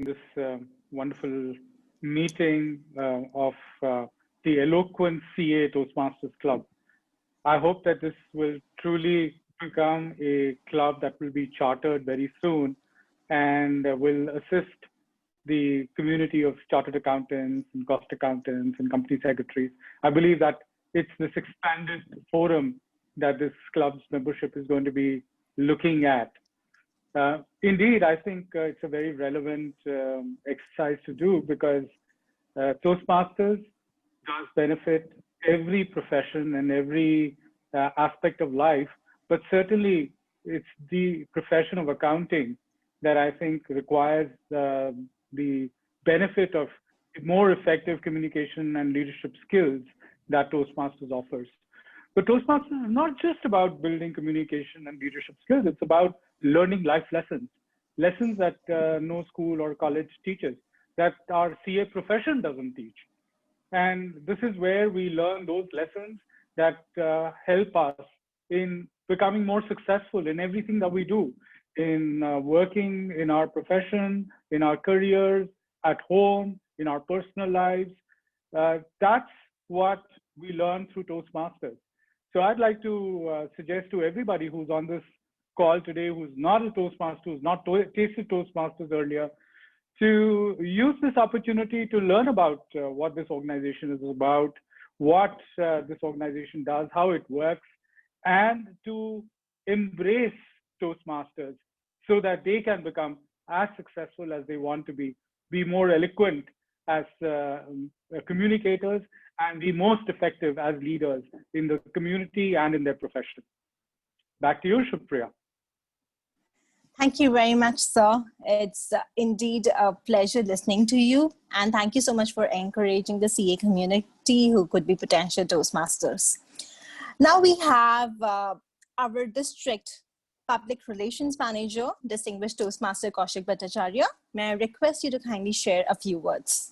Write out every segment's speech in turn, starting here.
this wonderful meeting of the Eloquent CA Toastmasters Club. I hope that this will truly become a club that will be chartered very soon and will assist the community of chartered accountants and cost accountants and company secretaries. I believe that it's this expanded forum that this club's membership is going to be looking at. Indeed, I think it's a very relevant exercise to do because Toastmasters does benefit every profession and every aspect of life, but certainly it's the profession of accounting that I think requires the benefit of more effective communication and leadership skills that Toastmasters offers. But Toastmasters is not just about building communication and leadership skills. It's about learning life lessons, lessons that no school or college teaches, that our CA profession doesn't teach. And this is where we learn those lessons that help us in becoming more successful in everything that we do, in working in our profession, in our careers, at home, in our personal lives. That's what we learn through Toastmasters. So I'd like to suggest to everybody who's on this call today, who's not a Toastmaster, who's not tasted Toastmasters earlier, to use this opportunity to learn about what this organization is about, what this organization does, how it works, and to embrace Toastmasters so that they can become as successful as they want to be more eloquent as communicators, and be most effective as leaders in the community and in their profession. Back to you, Shubhpriya. Thank you very much, sir. It's indeed a pleasure listening to you. And thank you so much for encouraging the CA community who could be potential Toastmasters. Now we have our district public relations manager, distinguished Toastmaster Kaushik Bhattacharya. May I request you to kindly share a few words?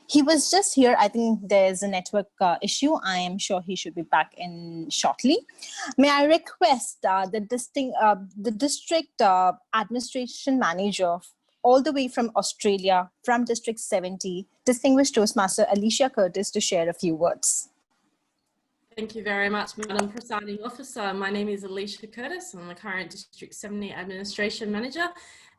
He was just here. I think there's a network issue. I am sure he should be back in shortly. May I request the district administration manager all the way from Australia, from District 70, distinguished Toastmaster Alicia Curtis, to share a few words. Thank you very much, Madam Presiding Officer. My name is Alicia Curtis. I'm the current District 70 Administration Manager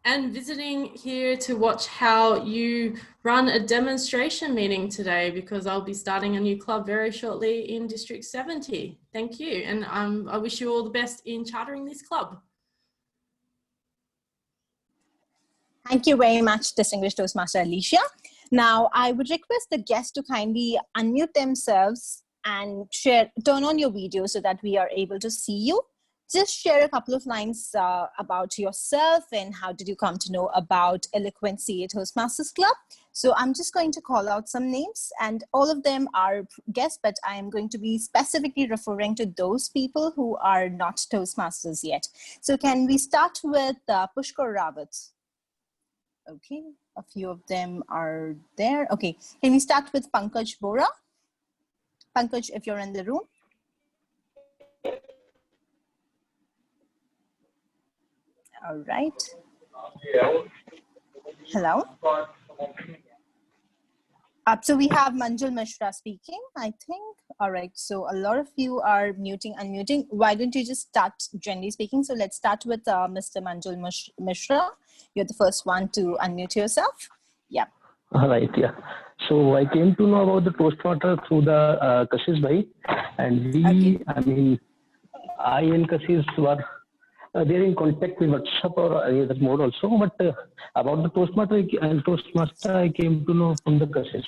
and visiting here to watch how you run a demonstration meeting today, because I'll be starting a new club very shortly in District 70. Thank you. And I wish you all the best in chartering this club. Thank you very much, distinguished Toastmaster Alicia. Now, I would request the guests to kindly unmute themselves and turn on your video so that we are able to see you. Just share a couple of lines about yourself and how did you come to know about Eloquent CA Toastmasters Club. So I'm just going to call out some names, and all of them are guests, but I am going to be specifically referring to those people who are not Toastmasters yet. So can we start with Pushkar Rawat? Okay, a few of them are there. Okay, can we start with Pankaj Bora? Pankaj, if you're in the room. All right. Hello. So we have Manjul Mishra speaking, I think. All right. So a lot of you are unmuting. Why don't you just start generally speaking? So let's start with Mr. Manjul Mishra. You're the first one to unmute yourself. Yeah. All right. Yeah. So I came to know about the Toastmaster through the Kashish bhai, and we, I mean, I and Kashish were they're in contact with WhatsApp or any other mode also. But about the Toastmaster, I came to know from the Kashish.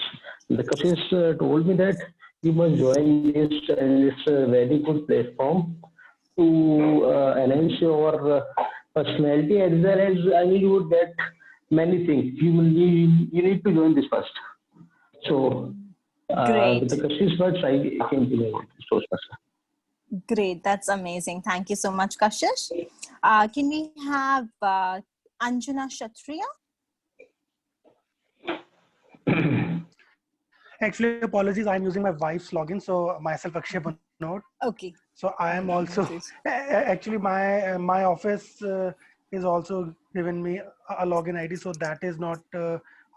The Kashish told me that you must join this, and it's a very good platform to enhance your personality, as well as I mean you would get many things. You need to join this first. So with the Kashish words, I came to know this Toastmaster. Great, that's amazing. Thank you so much, Kashish. Can we have Anjana Kshatriya? Actually, apologies. I'm using my wife's login. So myself, Akshay Banod. Okay. So I am also actually my office is also given me a login ID. So that is not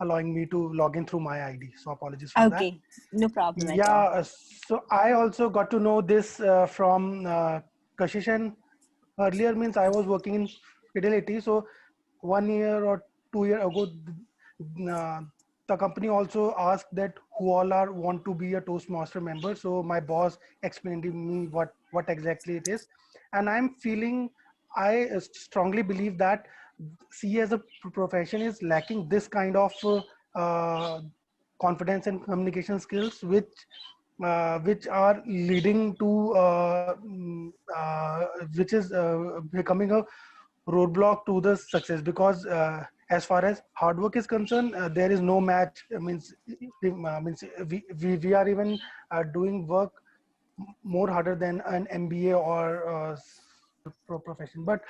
allowing me to log in through my ID. So apologies for that. Okay, no problem at all. Yeah. So I also got to know this from Kashish, and earlier means I was working in Fidelity. So 1 year or 2 year ago, uh, the company also asked that who all are want to be a Toastmaster member. So my boss explained to me what exactly it is, and I'm feeling I strongly believe that CA as a profession is lacking this kind of confidence and communication skills, which are leading to which is becoming a roadblock to the success, because as far as hard work is concerned, there is no match. Means we are even doing work more harder than an MBA or profession, but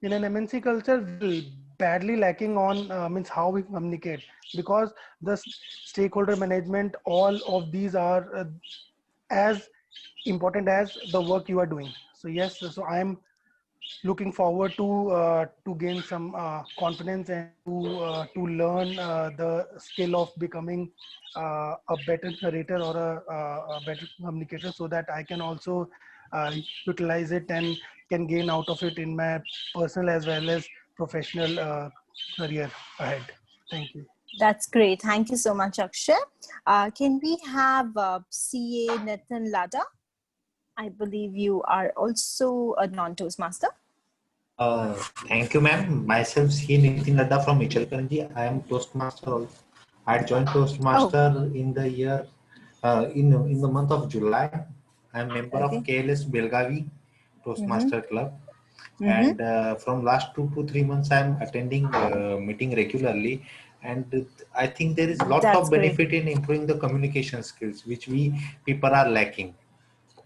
in an MNC culture, we're badly lacking on means how we communicate, because the stakeholder management, all of these are as important as the work you are doing. So yes, so I'm looking forward to gain some confidence and to learn the skill of becoming a better narrator or a better communicator, so that I can also utilize it and can gain out of it in my personal as well as professional career ahead. Thank you. That's great. Thank you so much, Akshay. Can we have CA Nitin Lada? I believe you are also a non-Toastmaster. Thank you, ma'am. Myself, C. Nitin Ladda from Ichalkaranji. I am Toastmaster also. I joined Toastmaster in the year, in the month of July. I am member of KLS Belgavi Toastmaster Club. And from last 2 to 3 months, I am attending meeting regularly. And I think there is lot of benefit in improving the communication skills, which we people are lacking.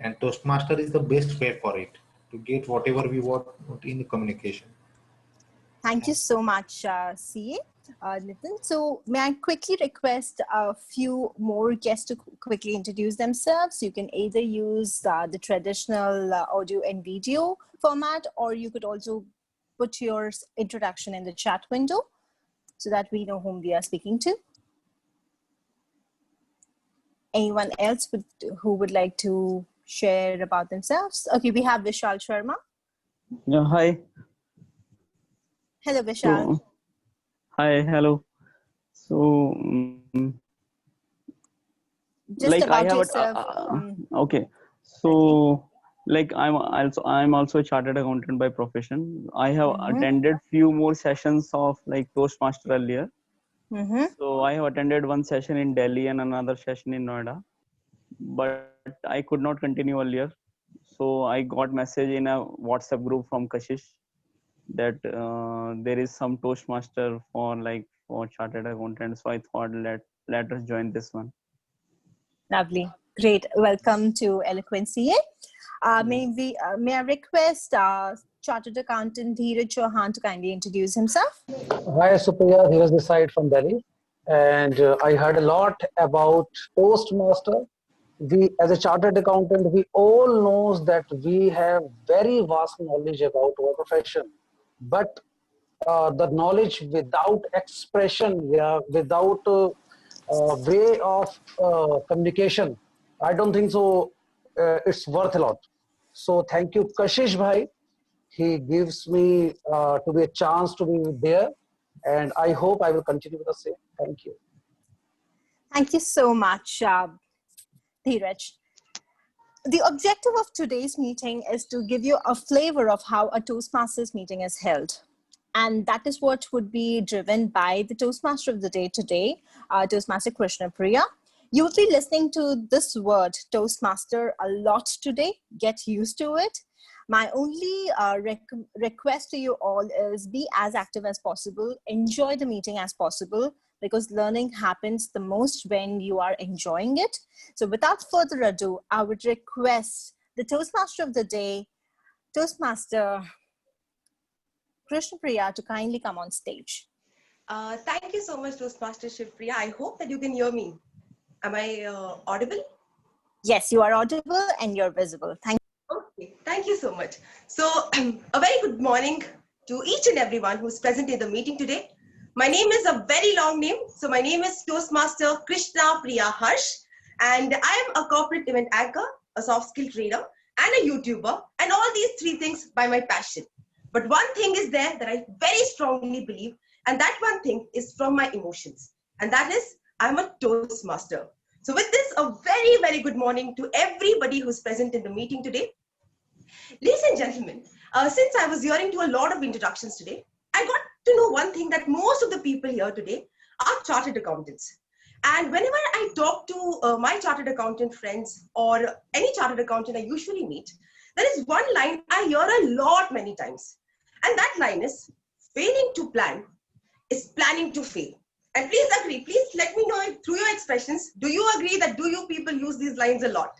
And Toastmaster is the best way for it, to get whatever we want in the communication. Thank you so much, CA. Nitin. So may I quickly request a few more guests to quickly introduce themselves? You can either use the traditional audio and video format, or you could also put your introduction in the chat window so that we know whom we are speaking to. Anyone else who would like to share about themselves? Okay, we have Vishal Sharma. Yeah, hi. Hello, Vishal. So, hi, hello. So, just like about I have yourself. Okay. So, like I'm also a chartered accountant by profession. I have attended few more sessions of like Toastmaster earlier. So I have attended one session in Delhi and another session in Noida, but I could not continue earlier. So I got message in a WhatsApp group from Kashish that there is some Toastmaster for chartered accountants. So I thought let us join this one. Lovely, great. Welcome to Eloquent CA. May I request Chartered Accountant Dheeraj Chauhan to kindly introduce himself? Hi, Supriya. Here's the side from Delhi, and I heard a lot about Toastmaster. We, as a chartered accountant, we all knows that we have very vast knowledge about our profession, but the knowledge without expression, yeah, without way of communication, I don't think so. It's worth a lot. So thank you, Kashish bhai. He gives me to be a chance to be there, and I hope I will continue with the same. Thank you. Thank you so much, Dheeraj. The objective of today's meeting is to give you a flavor of how a Toastmasters meeting is held. And that is what would be driven by the Toastmaster of the day today, Toastmaster Krishna Priya. You will be listening to this word, Toastmaster, a lot today. Get used to it. My only request to you all is be as active as possible. Enjoy the meeting as possible, because learning happens the most when you are enjoying it. So without further ado, I would request the Toastmaster of the day, Toastmaster Krishna Priya, to kindly come on stage. Thank you so much, Toastmaster Shivpriya. I hope that you can hear me. Am I audible? Yes, you are audible and you're visible. Thank you. Okay, thank you so much. So a very good morning to each and everyone who's present in the meeting today. My name is a very long name. So my name is Toastmaster Krishna Priya Harsh, and I am a corporate event anchor, a soft skill trainer, and a YouTuber, and all these three things by my passion. But one thing is there that I very strongly believe, and that one thing is from my emotions, and that is I'm a Toastmaster. So with this, a very, very good morning to everybody who's present in the meeting today. Ladies and gentlemen, since I was hearing to a lot of introductions today, I got to know one thing, that most of the people here today are chartered accountants. And whenever I talk to my chartered accountant friends or any chartered accountant I usually meet, there is one line I hear a lot many times. And that line is, failing to plan is planning to fail. And please agree, please let me know through your expressions, do you agree that do you people use these lines a lot?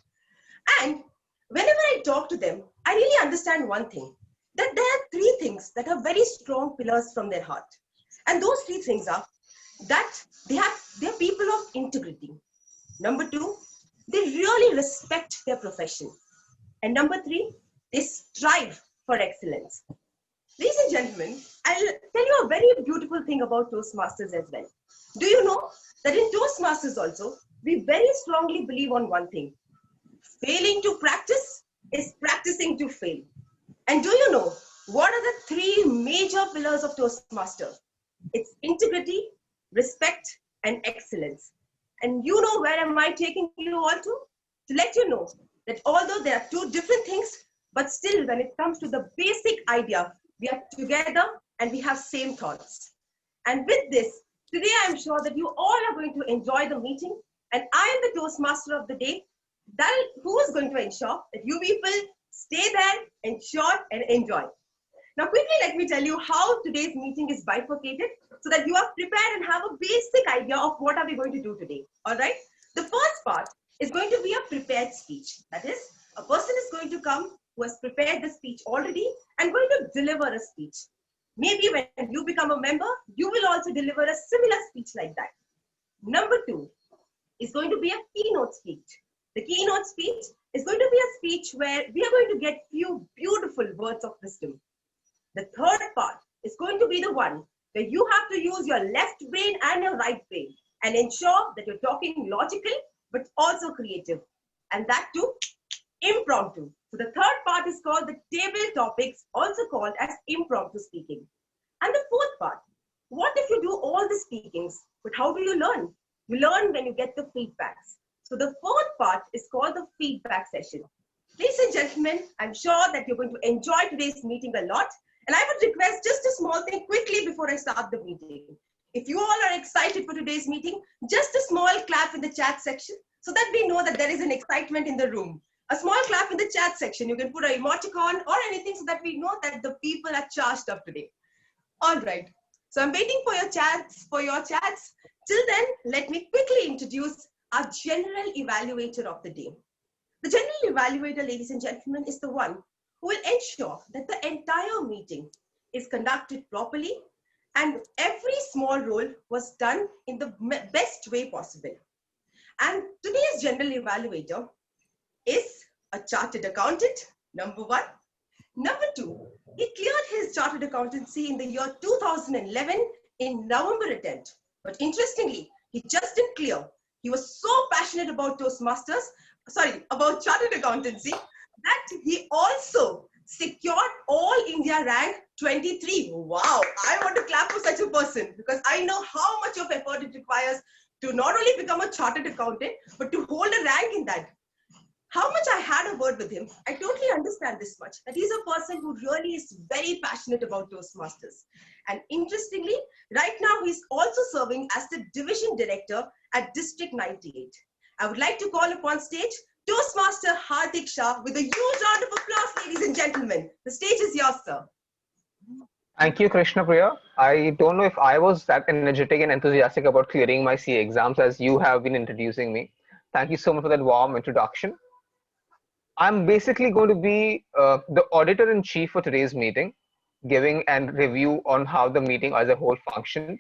And whenever I talk to them, I really understand one thing, that there are three things that are very strong pillars from their heart. And those three things are that they're people of integrity. Number two, they really respect their profession. And number three, they strive for excellence. Ladies and gentlemen, I'll tell you a very beautiful thing about Toastmasters as well. Do you know that in Toastmasters also, we very strongly believe on one thing. Failing to practice is practicing to fail. And do you know what are the three major pillars of Toastmaster? It's integrity, respect, and excellence. And you know where am I taking you all to? To let you know that although there are two different things, but still when it comes to the basic idea, we are together and we have same thoughts. And with this, today I'm sure that you all are going to enjoy the meeting, and I am the Toastmaster of the day, that who is going to ensure that you people stay there, ensure and enjoy. Now quickly let me tell you how today's meeting is bifurcated so that you are prepared and have a basic idea of what are we going to do today. All right. The first part is going to be a prepared speech. That is, a person is going to come who has prepared the speech already and going to deliver a speech. Maybe when you become a member, you will also deliver a similar speech like that. Number two is going to be a keynote speech. The keynote speech is going to be a speech where we are going to get few beautiful words of wisdom. The third part is going to be the one where you have to use your left brain and your right brain and ensure that you're talking logical but also creative. And that too, impromptu. So the third part is called the table topics, also called as impromptu speaking. And the fourth part, what if you do all the speakings, but how do you learn? You learn when you get the feedbacks. So the fourth part is called the feedback session. Ladies and gentlemen, I'm sure that you're going to enjoy today's meeting a lot. And I would request just a small thing quickly before I start the meeting. If you all are excited for today's meeting, just a small clap in the chat section so that we know that there is an excitement in the room. A small clap in the chat section. You can put an emoticon or anything so that we know that the people are charged up today. All right. So I'm waiting for your chats. Till then, let me quickly introduce our general evaluator of the day. The general evaluator, ladies and gentlemen, is the one who will ensure that the entire meeting is conducted properly and every small role was done in the best way possible. And today's general evaluator is a chartered accountant, number one. Number two, he cleared his chartered accountancy in the year 2011 in November attempt. But interestingly, he just didn't clear. He was so passionate about about chartered accountancy, that he also secured all India rank 23. Wow, I want to clap for such a person because I know how much of effort it requires to not only become a chartered accountant, but to hold a rank in that. How much I had a word with him, I totally understand this much, that he's a person who really is very passionate about Toastmasters. And interestingly, right now he's also serving as the division director at District 98. I would like to call upon stage Toastmaster Hardik Shah with a huge round of applause, ladies and gentlemen. The stage is yours, sir. Thank you, Krishna Priya. I don't know if I was that energetic and enthusiastic about clearing my CA exams as you have been introducing me. Thank you so much for that warm introduction. I'm basically going to be the auditor-in-chief for today's meeting, giving a review on how the meeting as a whole functioned.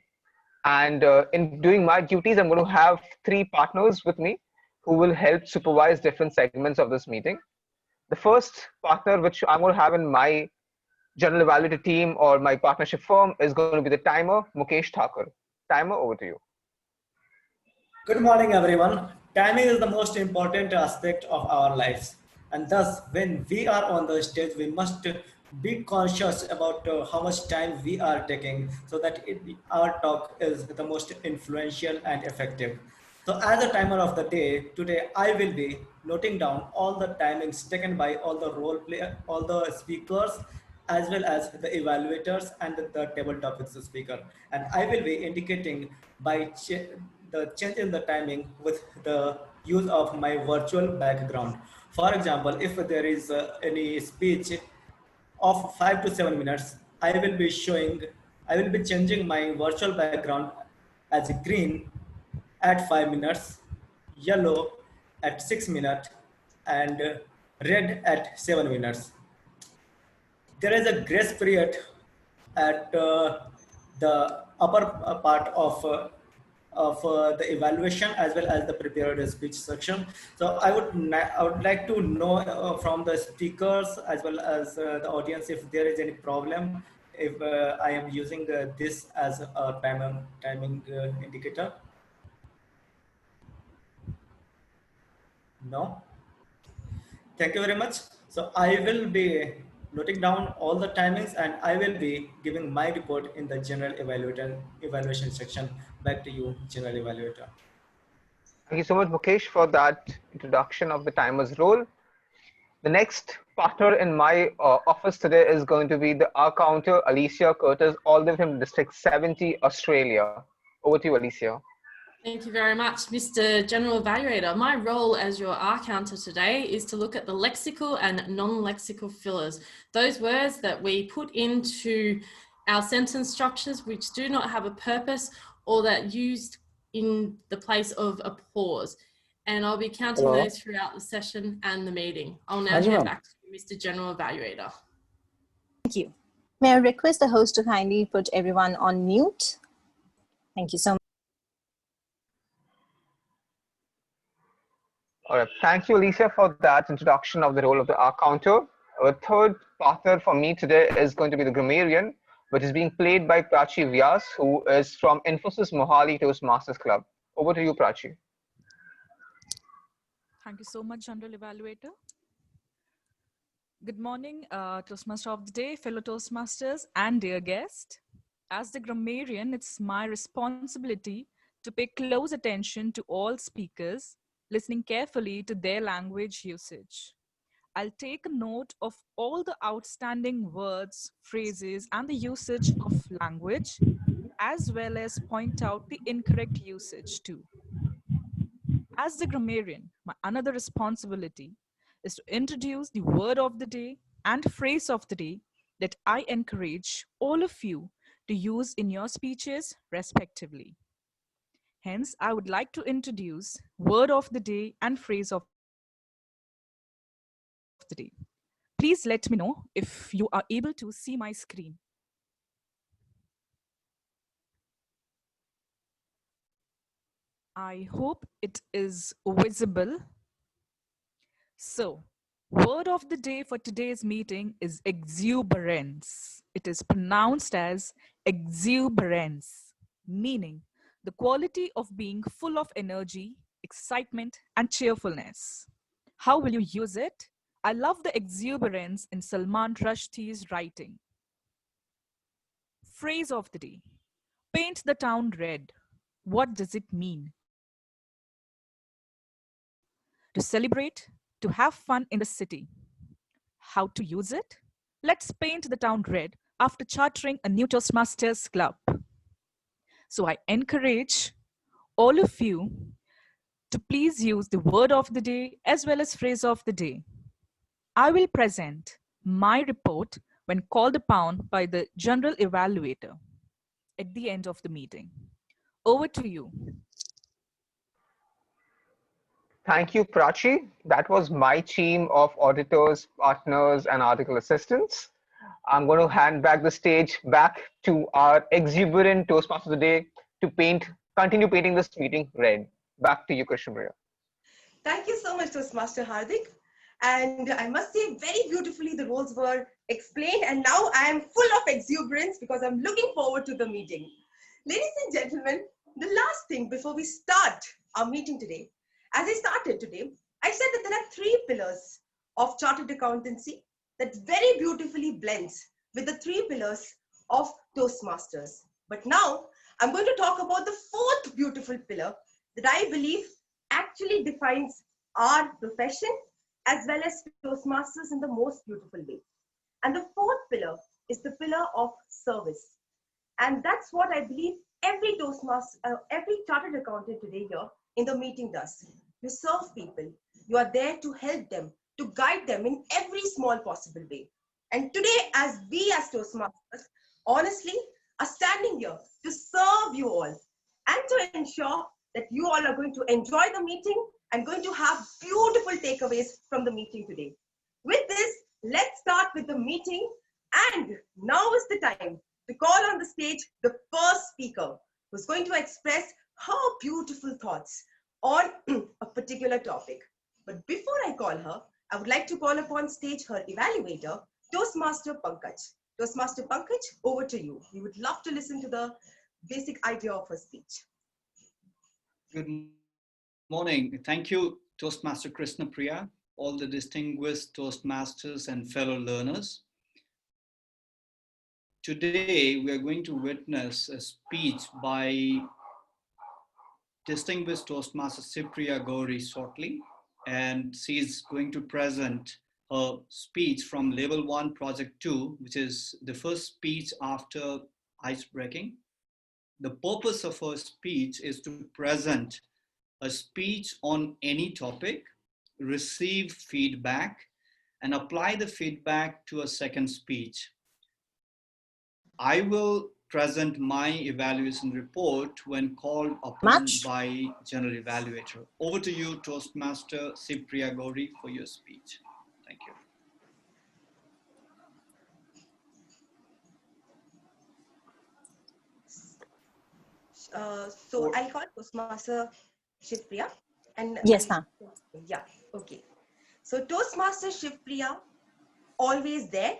And in doing my duties, I'm going to have 3 partners with me who will help supervise different segments of this meeting. The first partner, which I'm going to have in my general evaluator team or my partnership firm, is going to be the timer, Mukesh Thakur. Timer, over to you. Good morning, everyone. Timing is the most important aspect of our lives. And thus, when we are on the stage, we must be conscious about how much time we are taking so that our talk is the most influential and effective. So as a timer of the day, today I will be noting down all the timings taken by all the role player, all the speakers, as well as the evaluators and the table topics speaker. And I will be indicating by the change in the timing with the use of my virtual background. For example, if there is any speech of 5 to 7 minutes, I will be changing my virtual background as green at 5 minutes, yellow at 6 minutes, and red at 7 minutes. There is a grace period at the upper part of the evaluation as well as the prepared speech section. So I would like to know from the speakers as well as the audience if there is any problem if I am using this as a timing indicator. No. Thank you very much. So I will be noting down all the timings and I will be giving my report in the general evaluation section. Back to you, general evaluator. Thank you so much, Mukesh, for that introduction of the timer's role. The next partner in my office today is going to be the R counter, Alicia Curtis, all the way from District 70, Australia. Over to you, Alicia. Thank you very much, Mr. General Evaluator. My role as your R counter today is to look at the lexical and non-lexical fillers, those words that we put into our sentence structures which do not have a purpose or that used in the place of a pause. And I'll be counting those throughout the session and the meeting. I'll now hand back to you, Mr. General Evaluator. Thank you. May I request the host to kindly put everyone on mute? Thank you so much. All right. Thank you, Alicia, for that introduction of the role of the R counter. Our third partner for me today is going to be the grammarian, which is being played by Prachi Vyas, who is from Infosys Mohali Toastmasters Club. Over to you, Prachi. Thank you so much, General Evaluator. Good morning, Toastmaster of the day, fellow Toastmasters, and dear guest. As the grammarian, it's my responsibility to pay close attention to all speakers, listening carefully to their language usage. I'll take a note of all the outstanding words, phrases, and the usage of language, as well as point out the incorrect usage too. As the grammarian, my another responsibility is to introduce the word of the day and phrase of the day that I encourage all of you to use in your speeches respectively. Hence, I would like to introduce word of the day and phrase of the day. Please let me know if you are able to see my screen. I hope it is visible. So, word of the day for today's meeting is exuberance. It is pronounced as exuberance, meaning the quality of being full of energy, excitement, and cheerfulness. How will you use it? I love the exuberance in Salman Rushdie's writing. Phrase of the day: paint the town red. What does it mean? To celebrate, to have fun in the city. How to use it? Let's paint the town red after chartering a new Toastmasters Club. So I encourage all of you to please use the word of the day as well as phrase of the day. I will present my report when called upon by the general evaluator at the end of the meeting. Over to you. Thank you, Prachi. That was my team of auditors, partners, and article assistants. I'm going to hand back the stage back to our exuberant Toastmaster of the day, to continue painting this meeting red. Back to you, Krishnapriya. Thank you so much, Toastmaster Hardik. And I must say, very beautifully, the roles were explained. And now I am full of exuberance because I'm looking forward to the meeting. Ladies and gentlemen, the last thing before we start our meeting today, as I started today, I said that there are 3 pillars of chartered accountancy that very beautifully blends with the 3 pillars of Toastmasters. But now I'm going to talk about the 4th beautiful pillar that I believe actually defines our profession as well as Toastmasters in the most beautiful way. And the 4th pillar is the pillar of service. And that's what I believe every Toastmaster, every chartered accountant today here in the meeting does. You serve people. You are there to help them, to guide them in every small possible way. And today, as we as Toastmasters, honestly, are standing here to serve you all and to ensure that you all are going to enjoy the meeting and going to have beautiful takeaways from the meeting today. With this, let's start with the meeting. And now is the time to call on the stage the first speaker who's going to express her beautiful thoughts on a particular topic. But before I call her, I would like to call upon stage her evaluator, Toastmaster Pankaj. Toastmaster Pankaj, over to you. We would love to listen to the basic idea of her speech. Good morning. Thank you, Toastmaster Krishna Priya, all the distinguished Toastmasters and fellow learners. Today, we are going to witness a speech by distinguished Toastmaster Sipriya Gauri shortly, and she's going to present her speech from Level 1, Project 2, which is the first speech after ice breaking. The purpose of her speech is to present a speech on any topic, receive feedback, and apply the feedback to a second speech. I will present my evaluation report when called upon by General Evaluator. Over to you, Toastmaster Sipriya Gauri, for your speech. Thank you. So I'll call Toastmaster Shivpriya. And yes, ma'am. Yeah, okay. So Toastmaster Shivpriya, always there.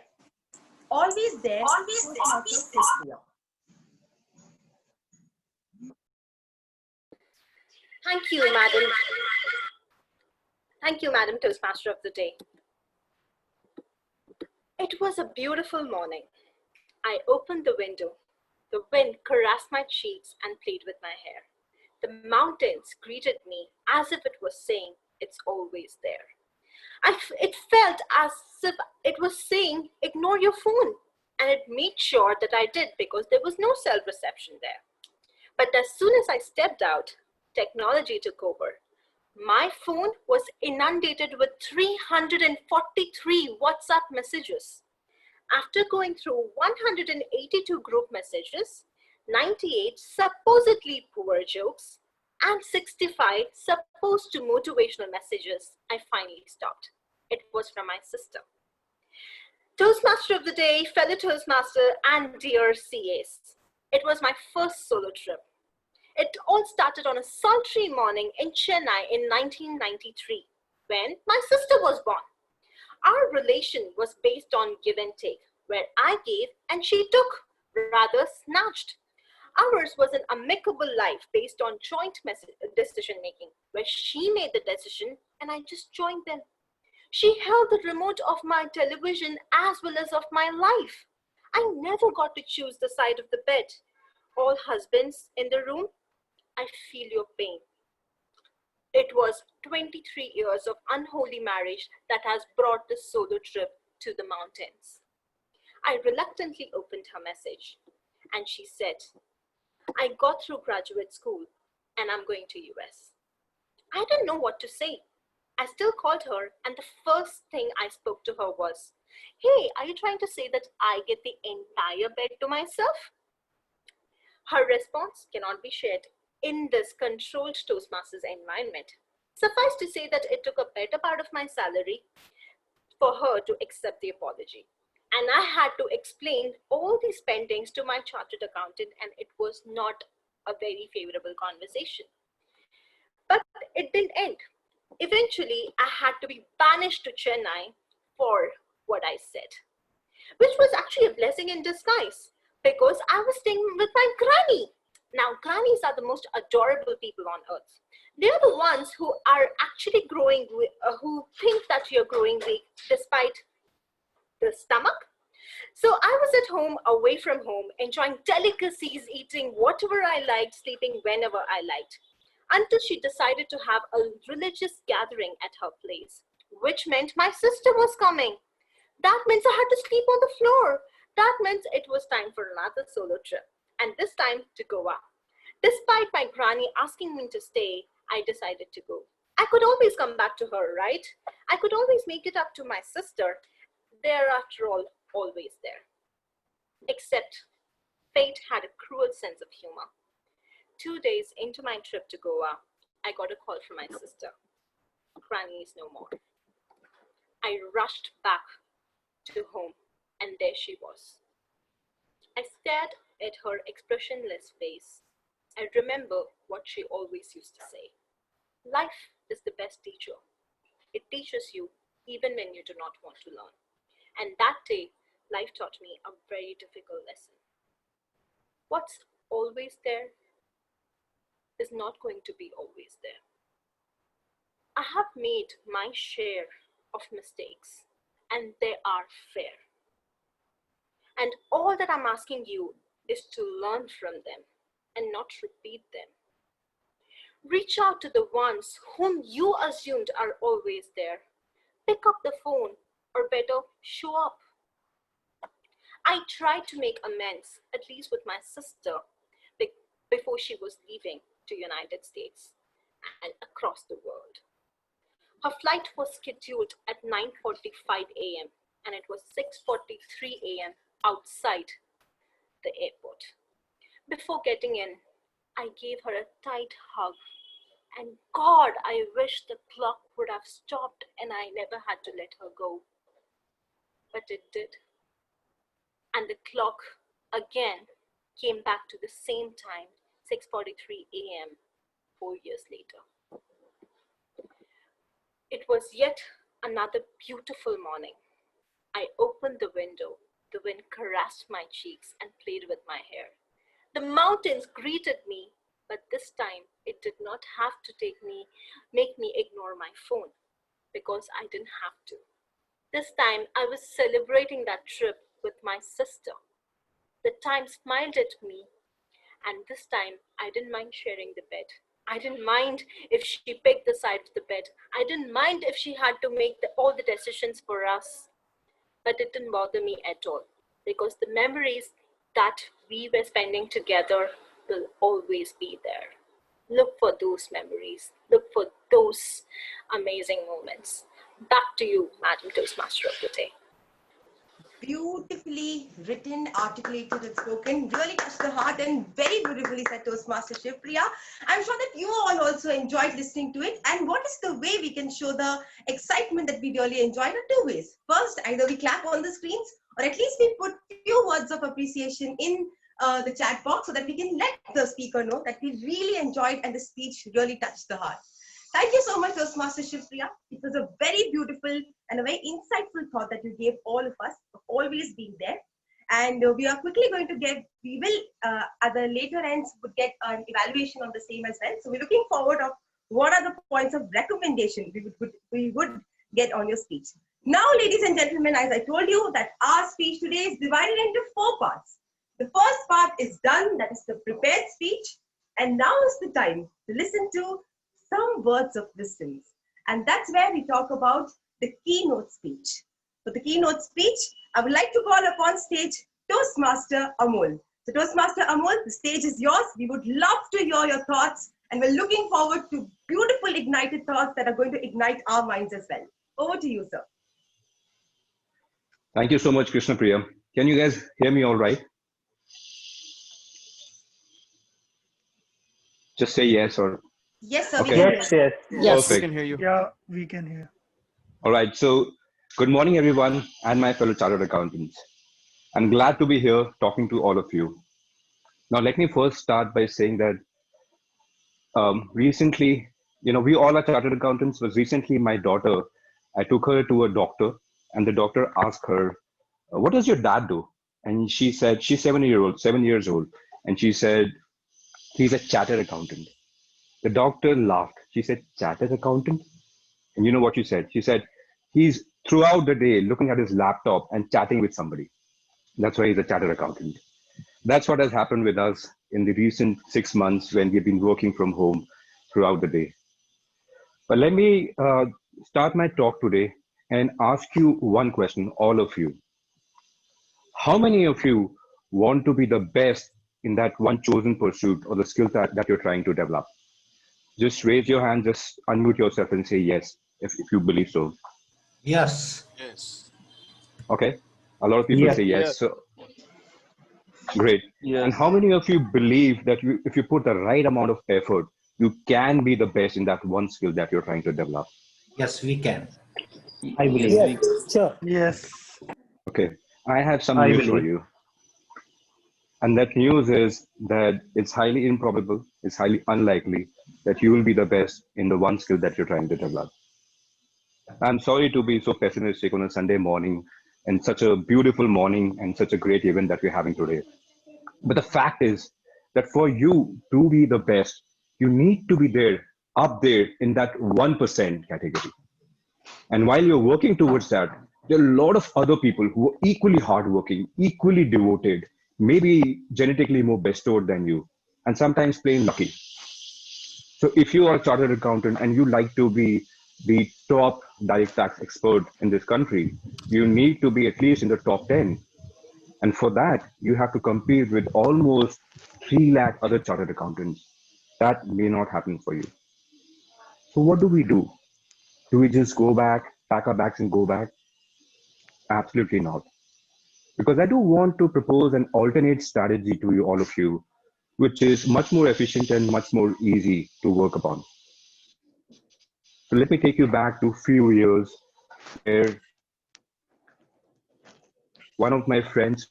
Always there. Toastmaster Shivpriya. Thank you, Madam. Thank you, Madam Toastmaster of the Day. It was a beautiful morning. I opened the window. The wind caressed my cheeks and played with my hair. The mountains greeted me as if it was saying, it's always there. It felt as if it was saying, ignore your phone. And it made sure that I did because there was no cell reception there. But as soon as I stepped out, technology took over. My phone was inundated with 343 WhatsApp messages. After going through 182 group messages, 98 supposedly poor jokes, and 65 supposed to motivational messages, I finally stopped. It was from my sister. Toastmaster of the Day, fellow Toastmaster, and dear CAs. It was my first solo trip. It all started on a sultry morning in Chennai in 1993, when my sister was born. Our relation was based on give and take, where I gave and she took, rather snatched. Ours was an amicable life based on joint decision making, where she made the decision and I just joined them. She held the remote of my television as well as of my life. I never got to choose the side of the bed. All husbands in the room, I feel your pain. It was 23 years of unholy marriage that has brought this solo trip to the mountains. I reluctantly opened her message and she said, I got through graduate school and I'm going to US. I didn't know what to say. I still called her and the first thing I spoke to her was, hey, are you trying to say that I get the entire bed to myself? Her response cannot be shared in this controlled Toastmasters environment. Suffice to say that it took a better part of my salary for her to accept the apology. And I had to explain all these spendings to my chartered accountant, and it was not a very favorable conversation. But it didn't end. Eventually, I had to be banished to Chennai for what I said, which was actually a blessing in disguise because I was staying with my granny. Now, grannies are the most adorable people on earth. They are the ones who are actually growing, who think that you're growing weak despite the stomach. So I was at home, away from home, enjoying delicacies, eating whatever I liked, sleeping whenever I liked, until she decided to have a religious gathering at her place, which meant my sister was coming. That means I had to sleep on the floor. That meant it was time for another solo trip, and this time to Goa. Despite my granny asking me to stay, I decided to go. I could always come back to her, right? I could always make it up to my sister. They're, after all, always there. Except fate had a cruel sense of humor. 2 days into my trip to Goa, I got a call from my sister. Granny is no more. I rushed back to home, and there she was. I stared at her expressionless face. I remember what she always used to say. Life is the best teacher. It teaches you even when you do not want to learn. And that day, life taught me a very difficult lesson. What's always there is not going to be always there. I have made my share of mistakes, and they are fair. And all that I'm asking you is to learn from them and not repeat them. Reach out to the ones whom you assumed are always there. Pick up the phone, or better, show up. I tried to make amends, at least with my sister, before she was leaving to United States and across the world. Her flight was scheduled at 9:45 a.m. and it was 6:43 a.m. outside the airport. Before getting in, I gave her a tight hug, and God, I wish the clock would have stopped and I never had to let her go. But it did. And the clock again came back to the same time, 6:43 a.m. 4 years later. It was yet another beautiful morning. I opened the window. The wind caressed my cheeks and played with my hair. The mountains greeted me, but this time it did not have to make me ignore my phone, because I didn't have to. This time I was celebrating that trip with my sister. The time smiled at me, and this time I didn't mind sharing the bed. I didn't mind if she picked the side of the bed. I didn't mind if she had to make all the decisions for us. But it didn't bother me at all, because the memories that we were spending together will always be there. Look for those memories. Look for those amazing moments. Back to you, Madam Toastmaster of the day. Beautifully written, articulated, and spoken. Really touched the heart and very beautifully said, Toastmaster Shivpriya. I'm sure that you all also enjoyed listening to it. And what is the way we can show the excitement that we really enjoyed? Are two ways. First, either we clap on the screens, or at least we put few words of appreciation in the chat box so that we can let the speaker know that we really enjoyed and the speech really touched the heart. Thank you so much, Toastmaster Shivpriya. It was a very beautiful and a very insightful thought that you gave all of us, of always being there. And we are quickly going to we will, at the later ends, would get an evaluation on the same as well. So we're looking forward of what are the points of recommendation we would get on your speech. Now, ladies and gentlemen, as I told you, that our speech today is divided into 4 parts. The first part is done, that is the prepared speech. And now is the time to listen to some words of wisdom. And that's where we talk about the keynote speech. For the keynote speech, I would like to call upon stage Toastmaster Amol. So Toastmaster Amol, the stage is yours. We would love to hear your thoughts, and we're looking forward to beautiful ignited thoughts that are going to ignite our minds as well. Over to you, sir. Thank you so much, Krishna Priya. Can you guys hear me all right? Just say yes or... Yes, sir. Okay. Yes. Perfect. We can hear you. Yeah, we can hear. All right. So good morning, everyone, and my fellow chartered accountants. I'm glad to be here talking to all of you. Now, let me first start by saying that recently, we all are chartered accountants, but recently my daughter, I took her to a doctor, and the doctor asked her, what does your dad do? And she said, she's 7 years old. And she said, he's a chartered accountant. The doctor laughed. She said, chartered accountant? And you know what she said? She said, he's throughout the day looking at his laptop and chatting with somebody. That's why he's a chartered accountant. That's what has happened with us in the recent 6 months when we've been working from home throughout the day. But let me start my talk today and ask you one question, all of you. How many of you want to be the best in that one chosen pursuit or the skill that you're trying to develop? Just raise your hand, just unmute yourself and say yes, if you believe so. Yes. Yes. Okay. A lot of people Yes. say yes. So, great. Yes. And how many of you believe that if you put the right amount of effort, you can be the best in that one skill that you're trying to develop? Yes, we can. I believe. Yes. Sure. Yes. Okay. I have some I news for believe. you. And that news is that it's highly improbable, it's highly unlikely that you will be the best in the one skill that you're trying to develop. I'm sorry to be so pessimistic on a Sunday morning and such a beautiful morning and such a great event that we're having today. But the fact is that for you to be the best, you need to be there, up there in that 1% category. And while you're working towards that, there are a lot of other people who are equally hardworking, equally devoted, maybe genetically more bestowed than you, and sometimes plain lucky. So if you are a chartered accountant and you like to be the top direct tax expert in this country, you need to be at least in the top 10. And for that, you have to compete with almost 3 lakh other chartered accountants. That may not happen for you. So what do we do? Do we just go back, pack our bags and go back? Absolutely not. Because I do want to propose an alternate strategy to you, all of you, which is much more efficient and much more easy to work upon. So let me take you back to a few years where one of my friends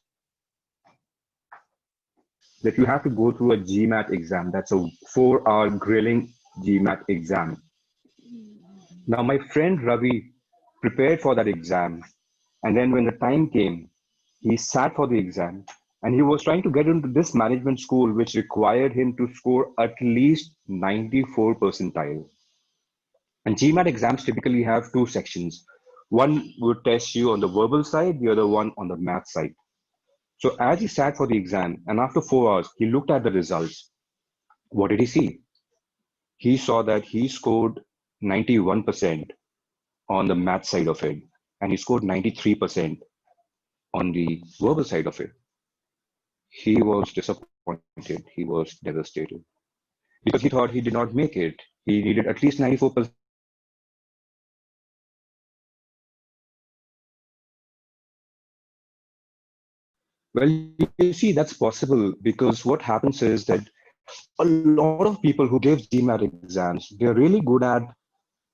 that you have to go through a GMAT exam. That's a 4-hour grilling GMAT exam. Now, my friend Ravi prepared for that exam. And then when the time came, he sat for the exam and he was trying to get into this management school, which required him to score at least 94 percentile. And GMAT exams typically have 2 sections. One would test you on the verbal side, the other one on the math side. So as he sat for the exam and after 4 hours, he looked at the results. What did he see? He saw that he scored 91% on the math side of it, and he scored 93% on the verbal side of it. He was disappointed. He was devastated because he thought he did not make it. He needed at least 94%. Well, you see, that's possible because what happens is that a lot of people who give GMAT exams, they're really good at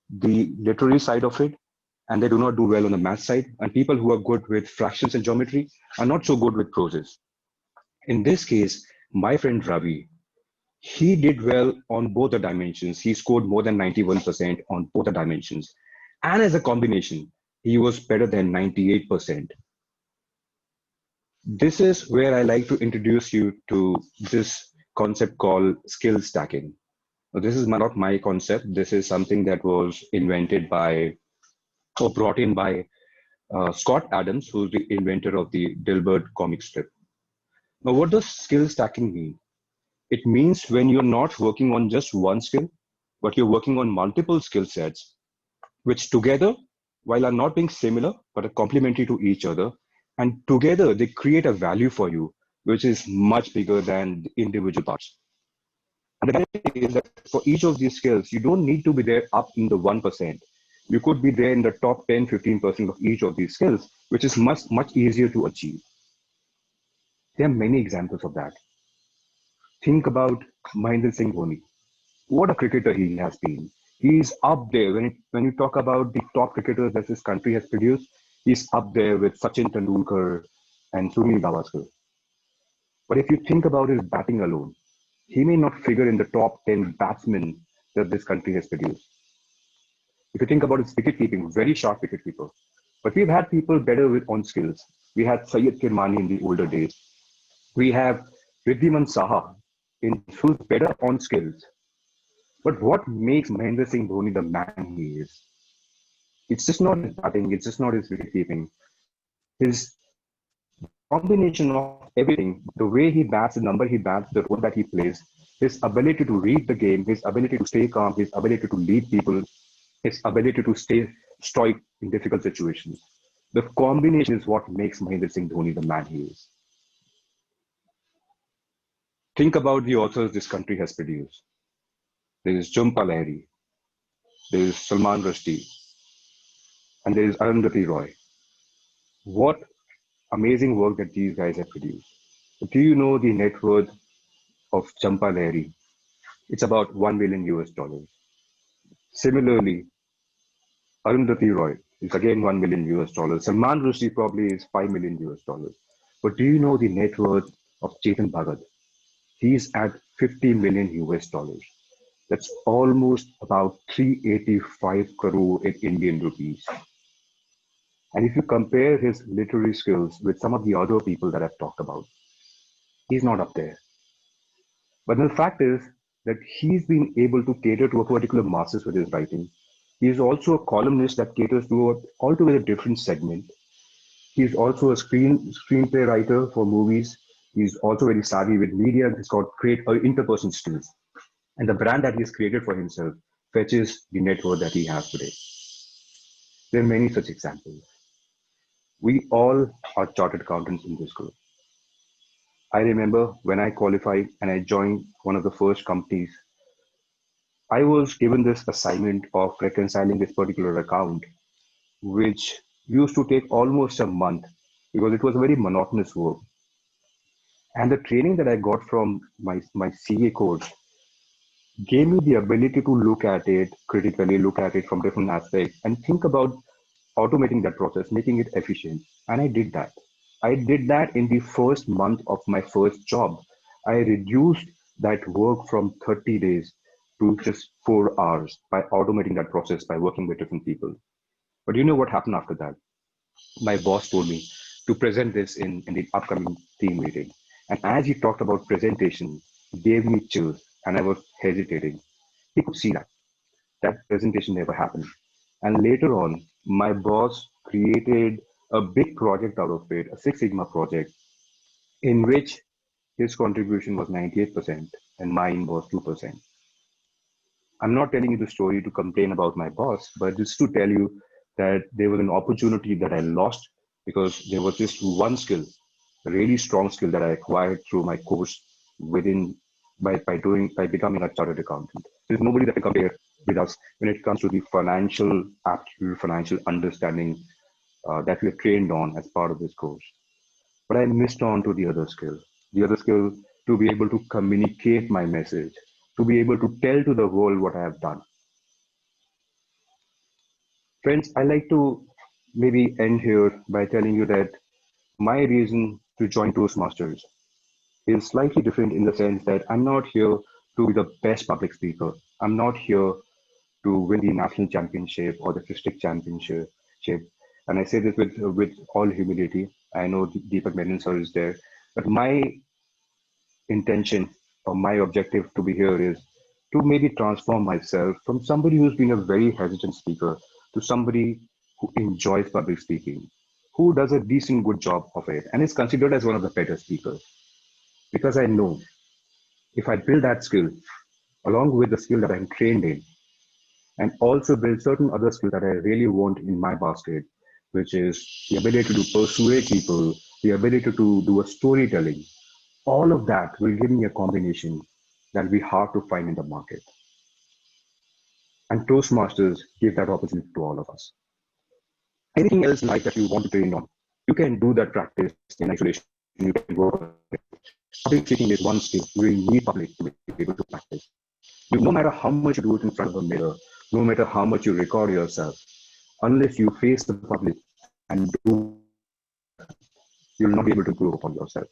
the literary side of it, and they do not do well on the math side. And people who are good with fractions and geometry are not so good with proses. In this case, my friend Ravi, he did well on both the dimensions. He scored more than 91% on both the dimensions. And as a combination, he was better than 98%. This is where I like to introduce you to this concept called skill stacking. Now, this is not my concept. This is something that was invented by or brought in by Scott Adams, who's the inventor of the Dilbert comic strip. Now, what does skill stacking mean? It means when you're not working on just one skill, but you're working on multiple skill sets, which together, while are not being similar, but are complementary to each other, and together they create a value for you, which is much bigger than the individual parts. And the benefit is that for each of these skills, you don't need to be there up in the 1%. You could be there in the top 10, 15% of each of these skills, which is much, much easier to achieve. There are many examples of that. Think about Mahendra Singh Dhoni. What a cricketer he has been. He's up there. When you talk about the top cricketers that this country has produced, he's up there with Sachin Tendulkar and Sunil Gavaskar. But if you think about his batting alone, he may not figure in the top 10 batsmen that this country has produced. If you think about his wicket keeping, very sharp wicket keeper. But we've had people better with on skills. We had Syed Kirmani in the older days. We have Riddhiman Saha, who's better on skills. But what makes Mahendra Singh Dhoni the man he is? It's just not his batting, it's just not his wicket keeping. His combination of everything, the way he bats, the number he bats, the role that he plays, his ability to read the game, his ability to stay calm, his ability to lead people, his ability to stay stoic in difficult situations. The combination is what makes Mahendra Singh Dhoni the man he is. Think about the authors this country has produced. There is Jhumpa Lahiri, there is Salman Rushdie, and there is Arundhati Roy. What amazing work that these guys have produced. Do you know the net worth of Jhumpa Lahiri? It's about $1 million US. Similarly, Arundhati Roy is again $1 million US. Salman Rushdie probably is $5 million US. But do you know the net worth of Chetan Bhagat? He's at 50 million US dollars. That's almost about 385 crore in Indian rupees. And if you compare his literary skills with some of the other people that I've talked about, he's not up there. But the fact is that he's been able to cater to a particular masses with his writing. He's also a columnist that caters to an altogether different segment. He's also a screenplay writer for movies. He's also very savvy with media. He's got great interpersonal skills. And the brand that he's created for himself fetches the net worth that he has today. There are many such examples. We all are chartered accountants in this group. I remember when I qualified and I joined one of the first companies, I was given this assignment of reconciling this particular account, which used to take almost a month because it was a very monotonous work. And the training that I got from my CA course gave me the ability to look at it critically, look at it from different aspects, and think about automating that process, making it efficient. And I did that. I did that in the first month of my first job. I reduced that work from 30 days to just 4 hours by automating that process by working with different people. But you know what happened after that? My boss told me to present this in the upcoming team meeting. And as he talked about presentation, he gave me chills and I was hesitating. He could see that. That presentation never happened. And later on, my boss created a big project out of it, a Six Sigma project, in which his contribution was 98% and mine was 2%. I'm not telling you the story to complain about my boss, but just to tell you that there was an opportunity that I lost because there was just one skill, a really strong skill that I acquired through my course by becoming a chartered accountant. There's nobody that can compare with us when it comes to the financial aptitude, financial understanding that we are trained on as part of this course. But I missed on to the other skill to be able to communicate my message, to be able to tell to the world what I have done. Friends, I like to maybe end here by telling you that my reason to join Toastmasters is slightly different in the sense that I'm not here to be the best public speaker. I'm not here to win the national championship or the district championship. And I say this with all humility. I know Deepak Menon sir is there, but my intention or my objective to be here is to maybe transform myself from somebody who's been a very hesitant speaker to somebody who enjoys public speaking, who does a decent good job of it and is considered as one of the better speakers. Because I know if I build that skill along with the skill that I'm trained in, and also build certain other skills that I really want in my basket, which is the ability to persuade people, the ability to do a storytelling, all of that will give me a combination that will be hard to find in the market. And Toastmasters give that opportunity to all of us. Anything else in life that you want to train on, you can do that practice in isolation. You can work on it. Public speaking is one skill you will need public to be able to practice. No matter how much you do it in front of a mirror, no matter how much you record yourself, unless you face the public and do, you'll not be able to grow upon yourself.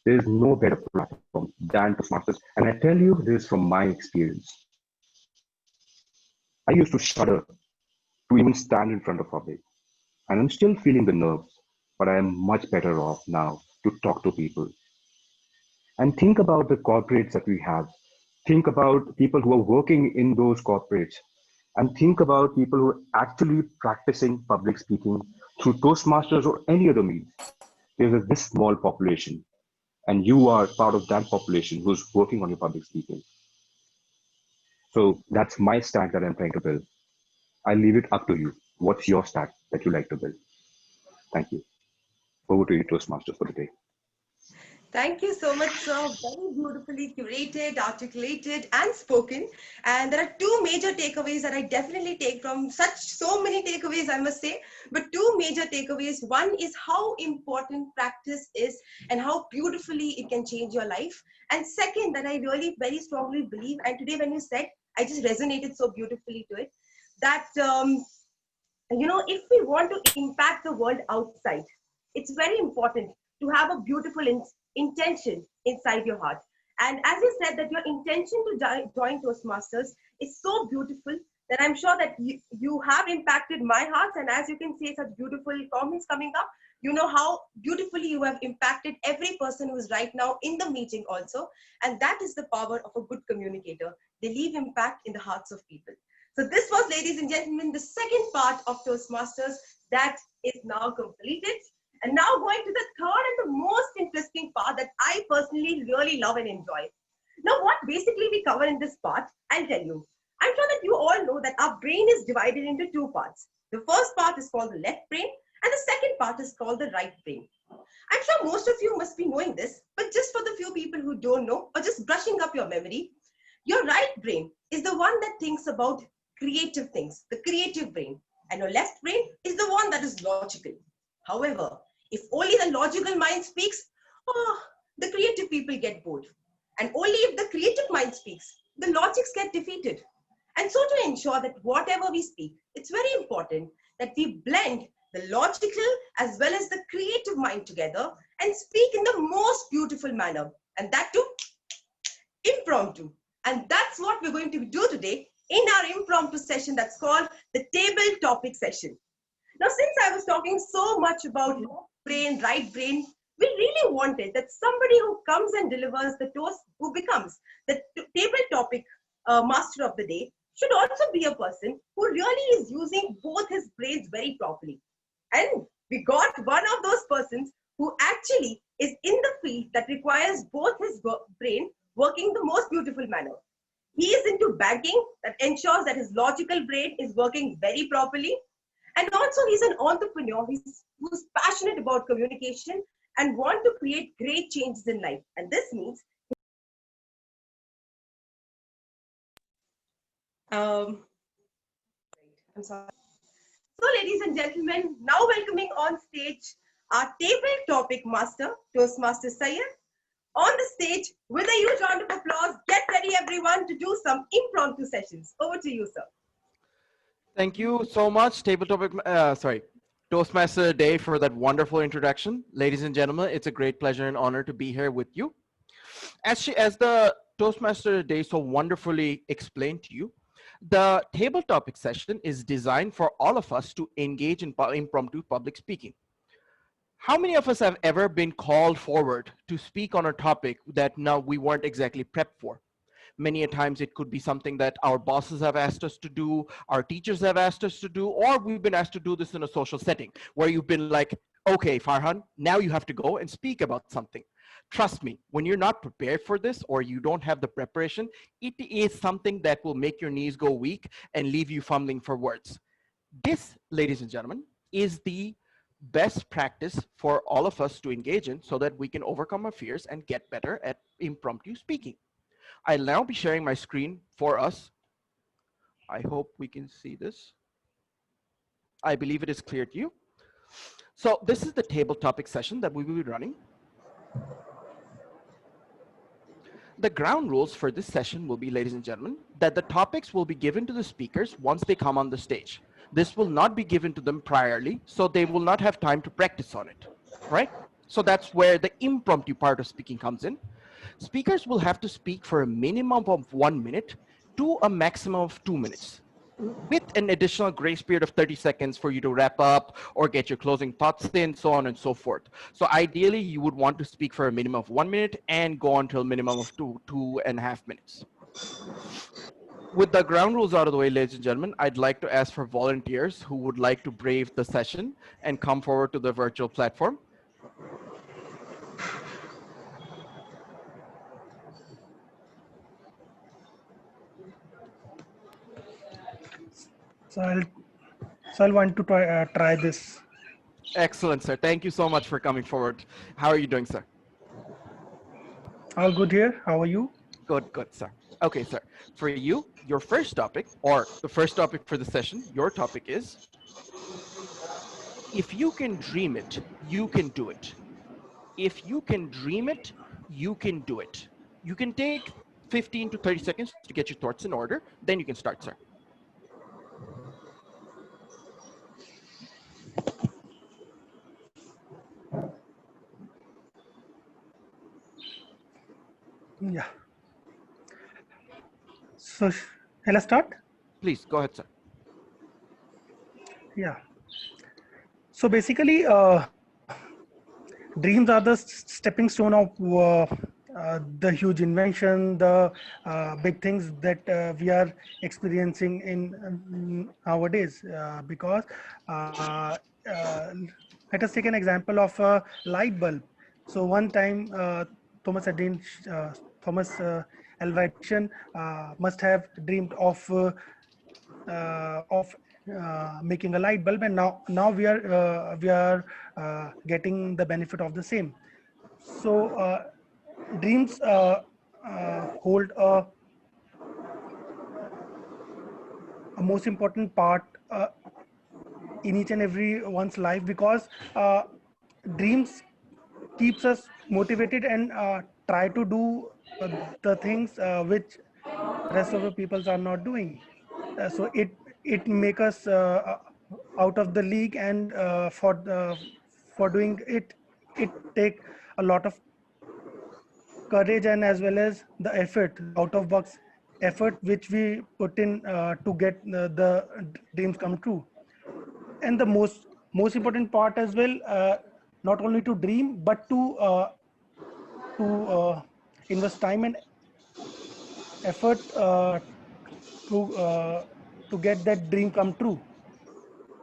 There is no better platform than Toastmasters. And I tell you this from my experience. I used to shudder to even stand in front of public. And I'm still feeling the nerves, but I am much better off now to talk to people. And think about the corporates that we have. Think about people who are working in those corporates. And think about people who are actually practicing public speaking through Toastmasters or any other means. There's this small population, and you are part of that population who's working on your public speaking. So that's my stack that I'm trying to build. I leave it up to you. What's your stack that you like to build? Thank you. Over to you, Toastmasters, for the day. Thank you so much, sir. Very beautifully curated, articulated, and spoken. And there are two major takeaways that I definitely take from so many takeaways, I must say. But two major takeaways. One is how important practice is and how beautifully it can change your life. And second, that I really very strongly believe, and today when you said, I just resonated so beautifully to it, that, if we want to impact the world outside, it's very important to have a beautiful intention inside your heart. And as you said, that your intention to join Toastmasters is so beautiful that I'm sure that you have impacted my heart. And as you can see, such beautiful comments coming up, you know how beautifully you have impacted every person who is right now in the meeting also. And that is the power of a good communicator. They leave impact in the hearts of people. So this was, ladies and gentlemen, the second part of Toastmasters that is now completed. And now going to the third and the most interesting part that I personally really love and enjoy. Now, what basically we cover in this part, I'll tell you. I'm sure that you all know that our brain is divided into two parts. The first part is called the left brain, and the second part is called the right brain. I'm sure most of you must be knowing this, but just for the few people who don't know, or just brushing up your memory, your right brain is the one that thinks about creative things, the creative brain, and your left brain is the one that is logical. However, if only the logical mind speaks, the creative people get bored. And only if the creative mind speaks, the logics get defeated. And so to ensure that whatever we speak, it's very important that we blend the logical as well as the creative mind together and speak in the most beautiful manner. And that too, impromptu. And that's what we're going to do today in our impromptu session that's called the table topic session. Now, since I was talking so much about left brain, right brain, we really wanted that somebody who comes and delivers the toast, who becomes the table topic master of the day, should also be a person who really is using both his brains very properly. And we got one of those persons who actually is in the field that requires both his brain working the most beautiful manner. He is into banking that ensures that his logical brain is working very properly. And also he's an entrepreneur who's passionate about communication and want to create great changes in life. And this means, I'm sorry. So ladies and gentlemen, now welcoming on stage our table topic master, Toastmaster Syed. On the stage, with a huge round of applause, get ready everyone to do some impromptu sessions. Over to you, sir. Thank you so much, Toastmaster Day, for that wonderful introduction. Ladies and gentlemen, it's a great pleasure and honor to be here with you. As the Toastmaster Day so wonderfully explained to you, the table topic session is designed for all of us to engage in impromptu public speaking. How many of us have ever been called forward to speak on a topic that now we weren't exactly prepped for? Many a times it could be something that our bosses have asked us to do, our teachers have asked us to do, or we've been asked to do this in a social setting where you've been like, okay, Farhan, now you have to go and speak about something. Trust me, when you're not prepared for this or you don't have the preparation, it is something that will make your knees go weak and leave you fumbling for words. This, ladies and gentlemen, is the best practice for all of us to engage in so that we can overcome our fears and get better at impromptu speaking. I'll now be sharing my screen for us. I hope we can see this. I believe it is clear to you. So this is the table topic session that we will be running. The ground rules for this session will be, ladies and gentlemen, that the topics will be given to the speakers once they come on the stage. This will not be given to them priorly, so they will not have time to practice on it, right? So that's where the impromptu part of speaking comes in. Speakers will have to speak for a minimum of 1 minute to a maximum of 2 minutes, with an additional grace period of 30 seconds for you to wrap up or get your closing thoughts in, so on and so forth. So ideally, you would want to speak for a minimum of 1 minute and go until a minimum of 2.5 minutes. With the ground rules out of the way, ladies and gentlemen, I'd like to ask for volunteers who would like to brave the session and come forward to the virtual platform. I'll want to try this. Excellent, sir. Thank you so much for coming forward. How are you doing, sir? All good here. How are you? Good, good, sir. Okay, sir. For you, your first topic, or the first topic for the session, your topic is, if you can dream it, you can do it. If you can dream it, you can do it. You can take 15 to 30 seconds to get your thoughts in order. Then you can start, sir. Yeah. So, shall I start? Please, go ahead, sir. Yeah. So basically, dreams are the stepping stone of the huge invention, the big things that we are experiencing in nowadays. Because let us take an example of a light bulb. So one time, Thomas Edison, Thomas Alva Edison must have dreamed of making a light bulb, and now we are getting the benefit of the same. So dreams hold a most important part in each and every one's life, because dreams keeps us motivated and try to do the things which rest of the peoples are not doing. So it make us out of the league, and for doing it, it take a lot of courage and as well as the effort, out of box effort which we put in to get the dreams come true. And the most important part as well, not only to dream but to invest time and effort to uh, to get that dream come true.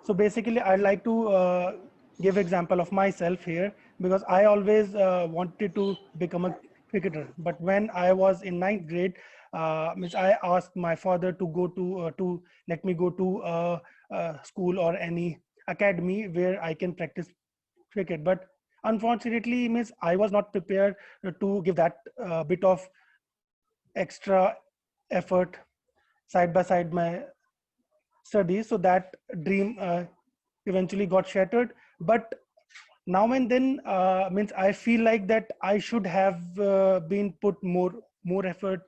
So basically, I'd like to give example of myself here, because I always wanted to become a cricketer. But when I was in ninth grade, means I asked my father to go to let me go to a school or any academy where I can practice cricket. But unfortunately, means I was not prepared to give that bit of extra effort side by side my studies. So that dream eventually got shattered. But now and then, means I feel like that I should have been put more effort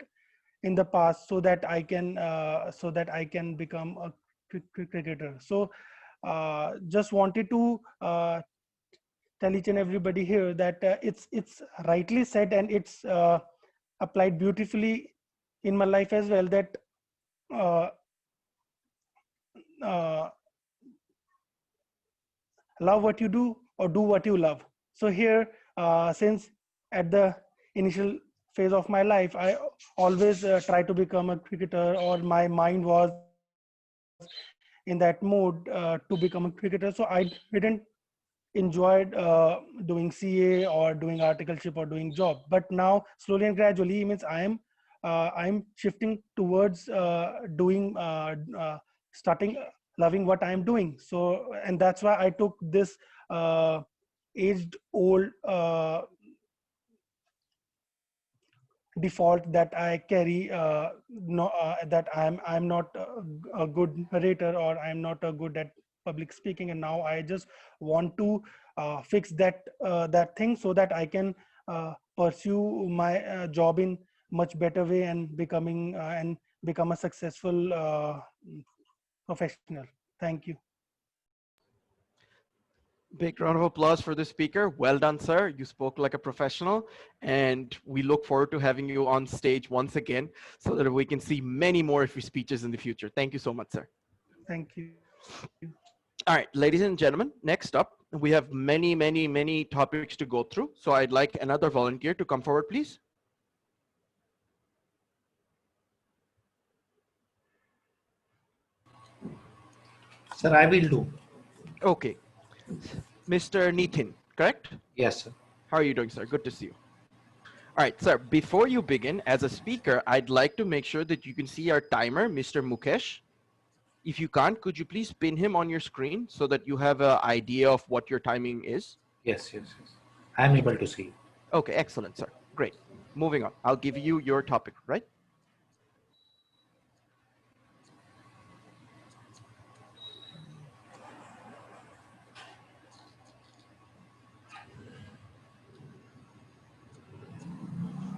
in the past, so that I can become a cricketer. So just wanted to tell each and everybody here that it's rightly said, and it's applied beautifully in my life as well, that uh, uh, love what you do or do what you love. So here, since at the initial phase of my life, I always try to become a cricketer, or my mind was in that mode to become a cricketer. So I didn't enjoyed doing CA or doing articleship or doing job. But now slowly and gradually, means I'm shifting towards doing starting loving what I'm doing. So, and that's why I took this aged old default that I carry, no, that I'm not a good narrator, or I'm not a good at public speaking, and now I just want to fix that thing, so that I can pursue my job in much better way, and become a successful professional. Thank you. Big round of applause for the speaker. Well done, sir. You spoke like a professional, and we look forward to having you on stage once again so that we can see many more of your speeches in the future. Thank you so much, sir. Thank you. All right, ladies and gentlemen, next up, we have many topics to go through. So I'd like another volunteer to come forward, please. Sir, I will do. Okay. Mr. Nitin, correct? Yes, sir. How are you doing, sir? Good to see you. All right, sir, before you begin, as a speaker, I'd like to make sure that you can see our timer, Mr. Mukesh. If you can't, could you please pin him on your screen so that you have an idea of what your timing is? Yes. I'm able to see. Okay, excellent, sir. Great. Moving on. I'll give you your topic, right?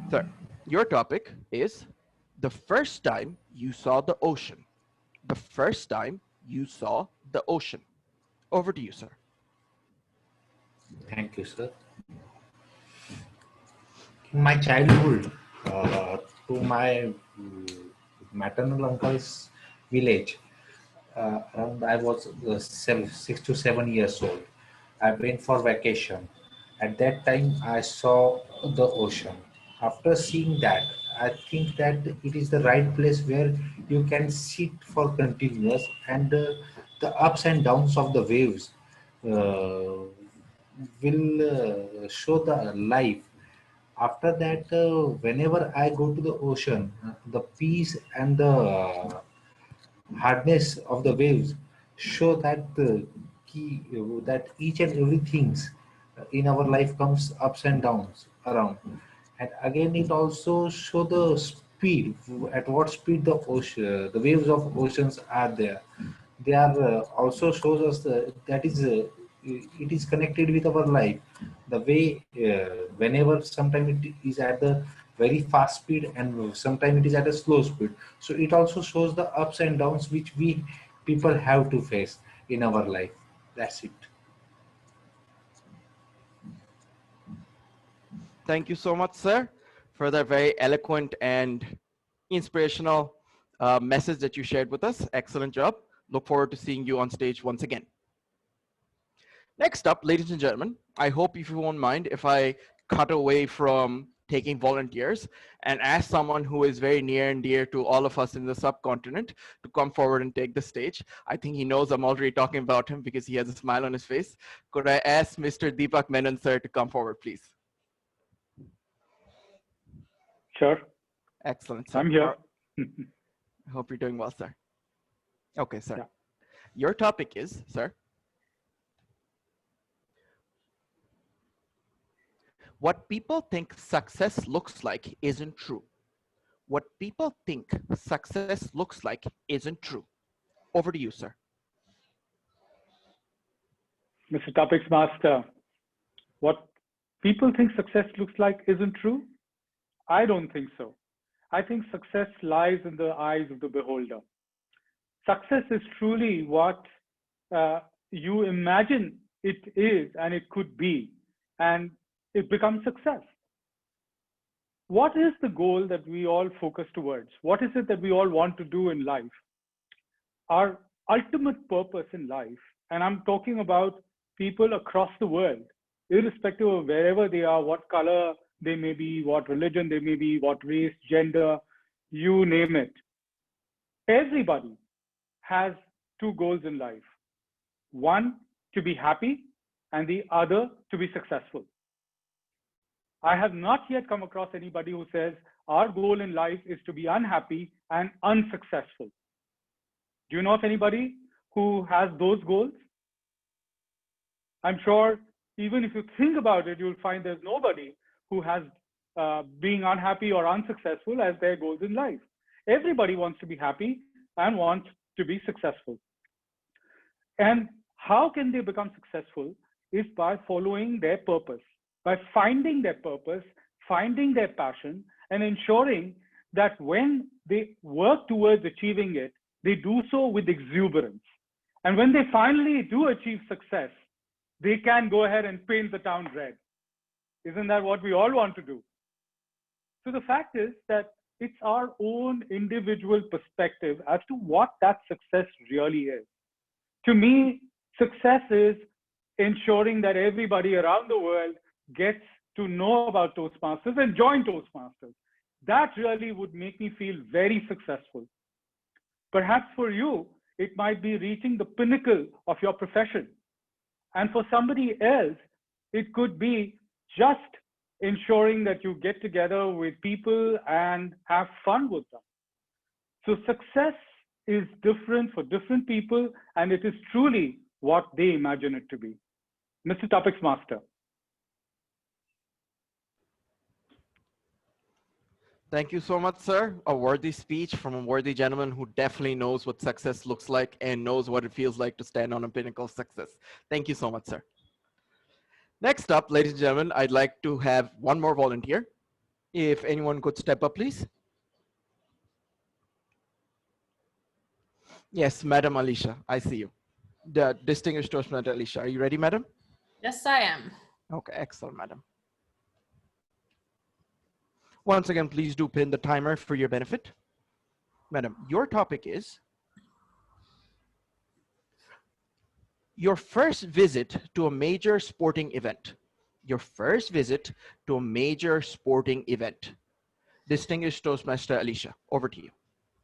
Sir, your topic is the first time you saw the ocean. The first time you saw the ocean. Over to you, sir. Thank you, sir. In my childhood, to my maternal uncle's village, around I was 6 to 7 years old. I went for vacation. At that time, I saw the ocean. After seeing that, I think that it is the right place where you can sit for continuous, and the ups and downs of the waves will show the life. After that, whenever I go to the ocean, the peace and the hardness of the waves show that that each and everything in our life comes ups and downs around. And again, it also show the speed, at what speed the ocean, the waves of oceans are there. They are also shows us that is it is connected with our life. The way whenever sometime it is at the very fast speed and sometimes it is at a slow speed. So it also shows the ups and downs which we people have to face in our life. That's it. Thank you so much, sir, for that very eloquent and inspirational message that you shared with us. Excellent job. Look forward to seeing you on stage once again. Next up, ladies and gentlemen, I hope if you won't mind if I cut away from taking volunteers and ask someone who is very near and dear to all of us in the subcontinent to come forward and take the stage. I think he knows I'm already talking about him because he has a smile on his face. Could I ask Mr. Deepak Menon, sir, to come forward, please? Sure. Excellent, sir. I'm here. I hope you're doing well, sir. Okay, sir. Yeah. Your topic is, sir, what people think success looks like isn't true. What people think success looks like isn't true. Over to you, sir. Mr. Topics Master, what people think success looks like isn't true? I don't think so. I think success lies in the eyes of the beholder. Success is truly what you imagine it is and it could be, and it becomes success. What is the goal that we all focus towards? What is it that we all want to do in life? Our ultimate purpose in life, and I'm talking about people across the world, irrespective of wherever they are, what color they may be, what religion they may be, what race, gender, you name it. Everybody has two goals in life. One, to be happy, and the other, to be successful. I have not yet come across anybody who says our goal in life is to be unhappy and unsuccessful. Do you know of anybody who has those goals? I'm sure even if you think about it, you'll find there's nobody who has being unhappy or unsuccessful as their goals in life. Everybody wants to be happy and wants to be successful. And how can they become successful is by following their purpose, by finding their purpose, finding their passion, and ensuring that when they work towards achieving it, they do so with exuberance. And when they finally do achieve success, they can go ahead and paint the town red. Isn't that what we all want to do? So the fact is that it's our own individual perspective as to what that success really is. To me, success is ensuring that everybody around the world gets to know about Toastmasters and join Toastmasters. That really would make me feel very successful. Perhaps for you, it might be reaching the pinnacle of your profession. And for somebody else, it could be just ensuring that you get together with people and have fun with them. So success is different for different people, and it is truly what they imagine it to be. Mr. Topics Master. Thank you so much, sir. A worthy speech from a worthy gentleman who definitely knows what success looks like and knows what it feels like to stand on a pinnacle of success. Thank you so much, sir. Next up, ladies and gentlemen, I'd like to have one more volunteer. If anyone could step up, please. Yes, Madam Alicia, I see you. The distinguished Toastmaster Alicia. Are you ready, madam? Yes, I am. Okay, excellent, madam. Once again, please do pin the timer for your benefit. Madam, your topic is your first visit to a major sporting event. Your first visit to a major sporting event. Distinguished Toastmaster Alicia, over to you.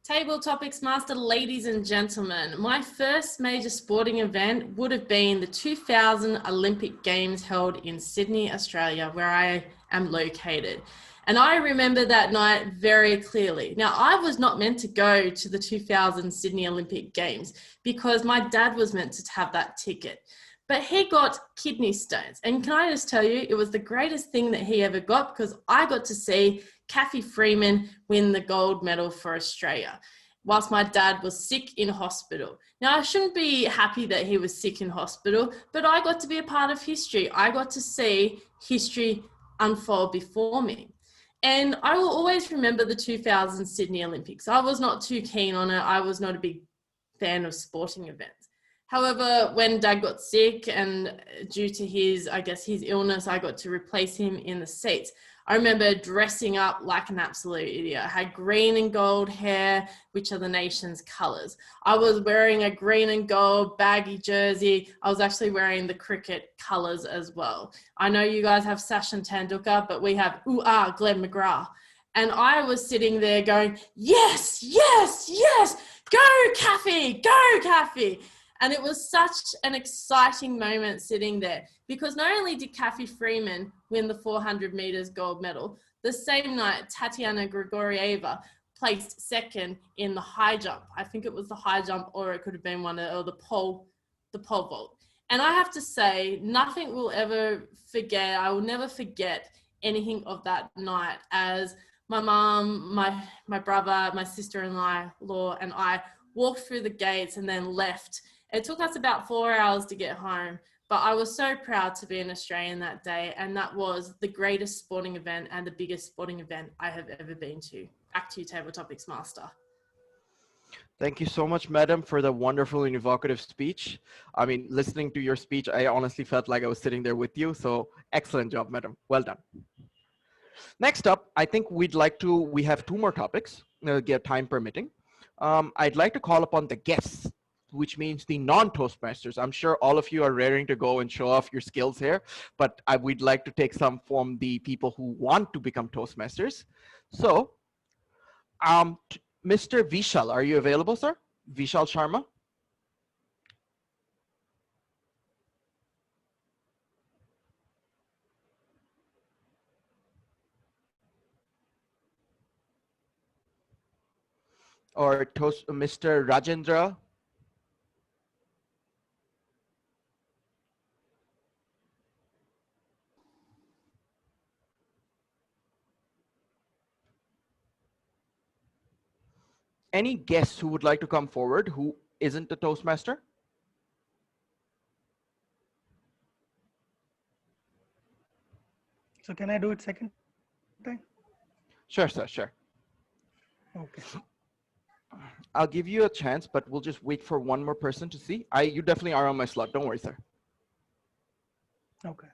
Table Topics Master, ladies and gentlemen, my first major sporting event would have been the 2000 Olympic Games held in Sydney, Australia, where I am located. And I remember that night very clearly. Now, I was not meant to go to the 2000 Sydney Olympic Games because my dad was meant to have that ticket. But he got kidney stones. And can I just tell you, it was the greatest thing that he ever got because I got to see Kathy Freeman win the gold medal for Australia whilst my dad was sick in hospital. Now, I shouldn't be happy that he was sick in hospital, but I got to be a part of history. I got to see history unfold before me. And I will always remember the 2000 Sydney Olympics. I was not too keen on it. I was not a big fan of sporting events. However, when Dad got sick and due to his illness, I got to replace him in the seats. I remember dressing up like an absolute idiot. I had green and gold hair, which are the nation's colors. I was wearing a green and gold baggy jersey. I was actually wearing the cricket colors as well. I know you guys have Sachin Tendulkar, but we have Glenn McGrath. And I was sitting there going, yes, yes, yes, go Kathy, go Kathy. And it was such an exciting moment sitting there because not only did Kathy Freeman win the 400 meters gold medal, the same night Tatiana Grigorieva placed second in the high jump. I think it was the high jump, or it could have been the pole vault. And I have to say, nothing will ever forget. I will never forget anything of that night as my mom, my brother, my sister-in-law, and I walked through the gates and then left. It took us about 4 hours to get home, but I was so proud to be an Australian that day, and that was the greatest sporting event and the biggest sporting event I have ever been to. Back to you, Table Topics Master. Thank you so much, madam, for the wonderful and evocative speech. I mean, listening to your speech, I honestly felt like I was sitting there with you, so excellent job, madam. Well done. Next up, I think we have two more topics, get time permitting. I'd like to call upon the guests, which means the non-Toastmasters. I'm sure all of you are raring to go and show off your skills here, but we'd like to take some from the people who want to become Toastmasters. So, Mr. Vishal, are you available, sir? Vishal Sharma? Or Mr. Rajendra? Any guests who would like to come forward who isn't a Toastmaster? So can I do it second time? Sure, sir, sure. Okay. I'll give you a chance, but we'll just wait for one more person to see. You definitely are on my slot. Don't worry, sir. Okay.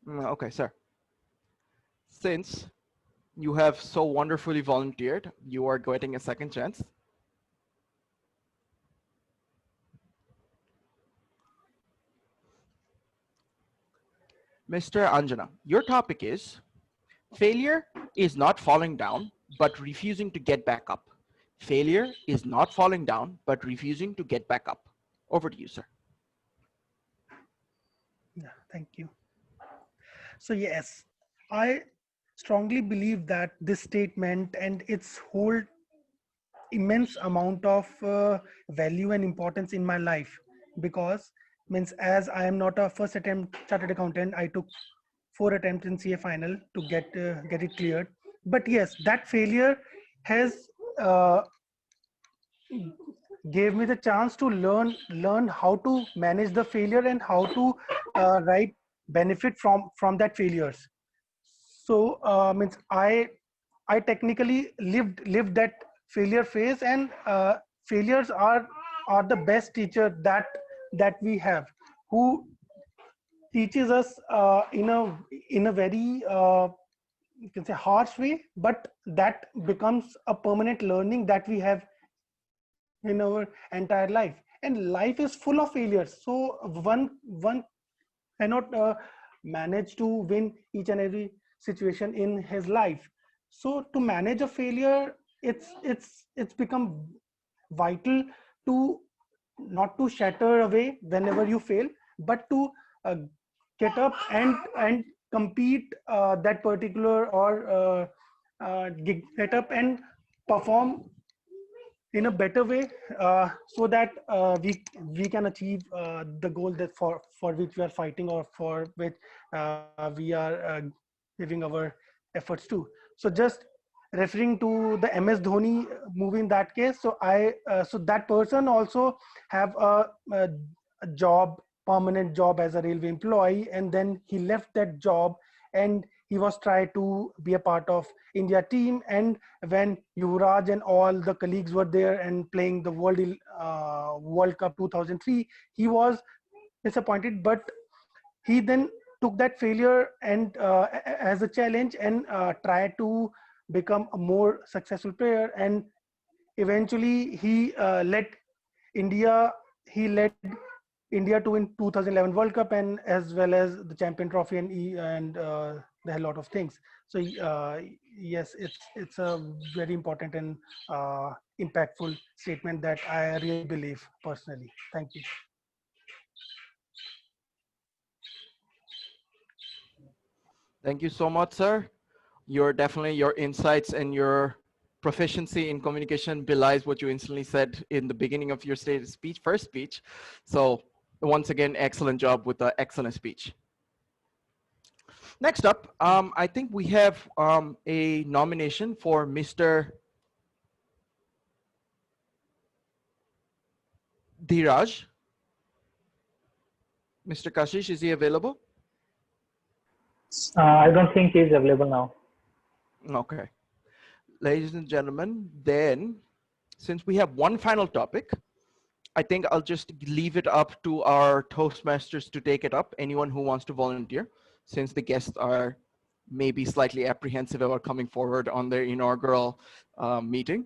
Okay, sir. Since you have so wonderfully volunteered, you are getting a second chance. Mr. Anjana, your topic is failure is not falling down, but refusing to get back up. Failure is not falling down, but refusing to get back up. Over to you, sir. Yeah, thank you. So yes, I strongly believe that this statement and its whole immense amount of value and importance in my life, because means as I am not a first attempt chartered accountant, I took 4 attempts in CA final to get it cleared. But yes, that failure has uh, gave me the chance to learn how to manage the failure and how to right benefit from that failures. So means I technically lived that failure phase, and failures are the best teacher that we have, who teaches us in a very you can say harsh way, but that becomes a permanent learning that we have in our entire life. And life is full of failures, so one cannot manage to win each and every situation in his life. So to manage a failure, it's become vital to not to shatter away whenever you fail, but to uh, get up and compete that particular, or get up and perform in a better way, so that we can achieve the goal that for which we are fighting, or for which we are giving our efforts to. So just referring to the MS Dhoni movie in that case, so so that person also have a job, permanent job as a railway employee, and then he left that job, and he was tried to be a part of India team. And when Yuvraj and all the colleagues were there and playing the World Cup 2003, he was disappointed, but he then took that failure and as a challenge, and tried to become a more successful player. And eventually India he led India to win 2011 World Cup, and as well as the Champion Trophy, and there are a lot of things. So yes, it's a very important and impactful statement that I really believe personally. Thank you. Thank you so much, sir. Your insights and your proficiency in communication belies what you instantly said in the beginning of your first speech. So once again, excellent job with the excellent speech. Next up, I think we have a nomination for Mr. Dhiraj. Mr. Kashish, is he available? I don't think he's available now. Okay. Ladies and gentlemen, then since we have one final topic, I think I'll just leave it up to our Toastmasters to take it up. Anyone who wants to volunteer, since the guests are maybe slightly apprehensive about coming forward on their inaugural meeting.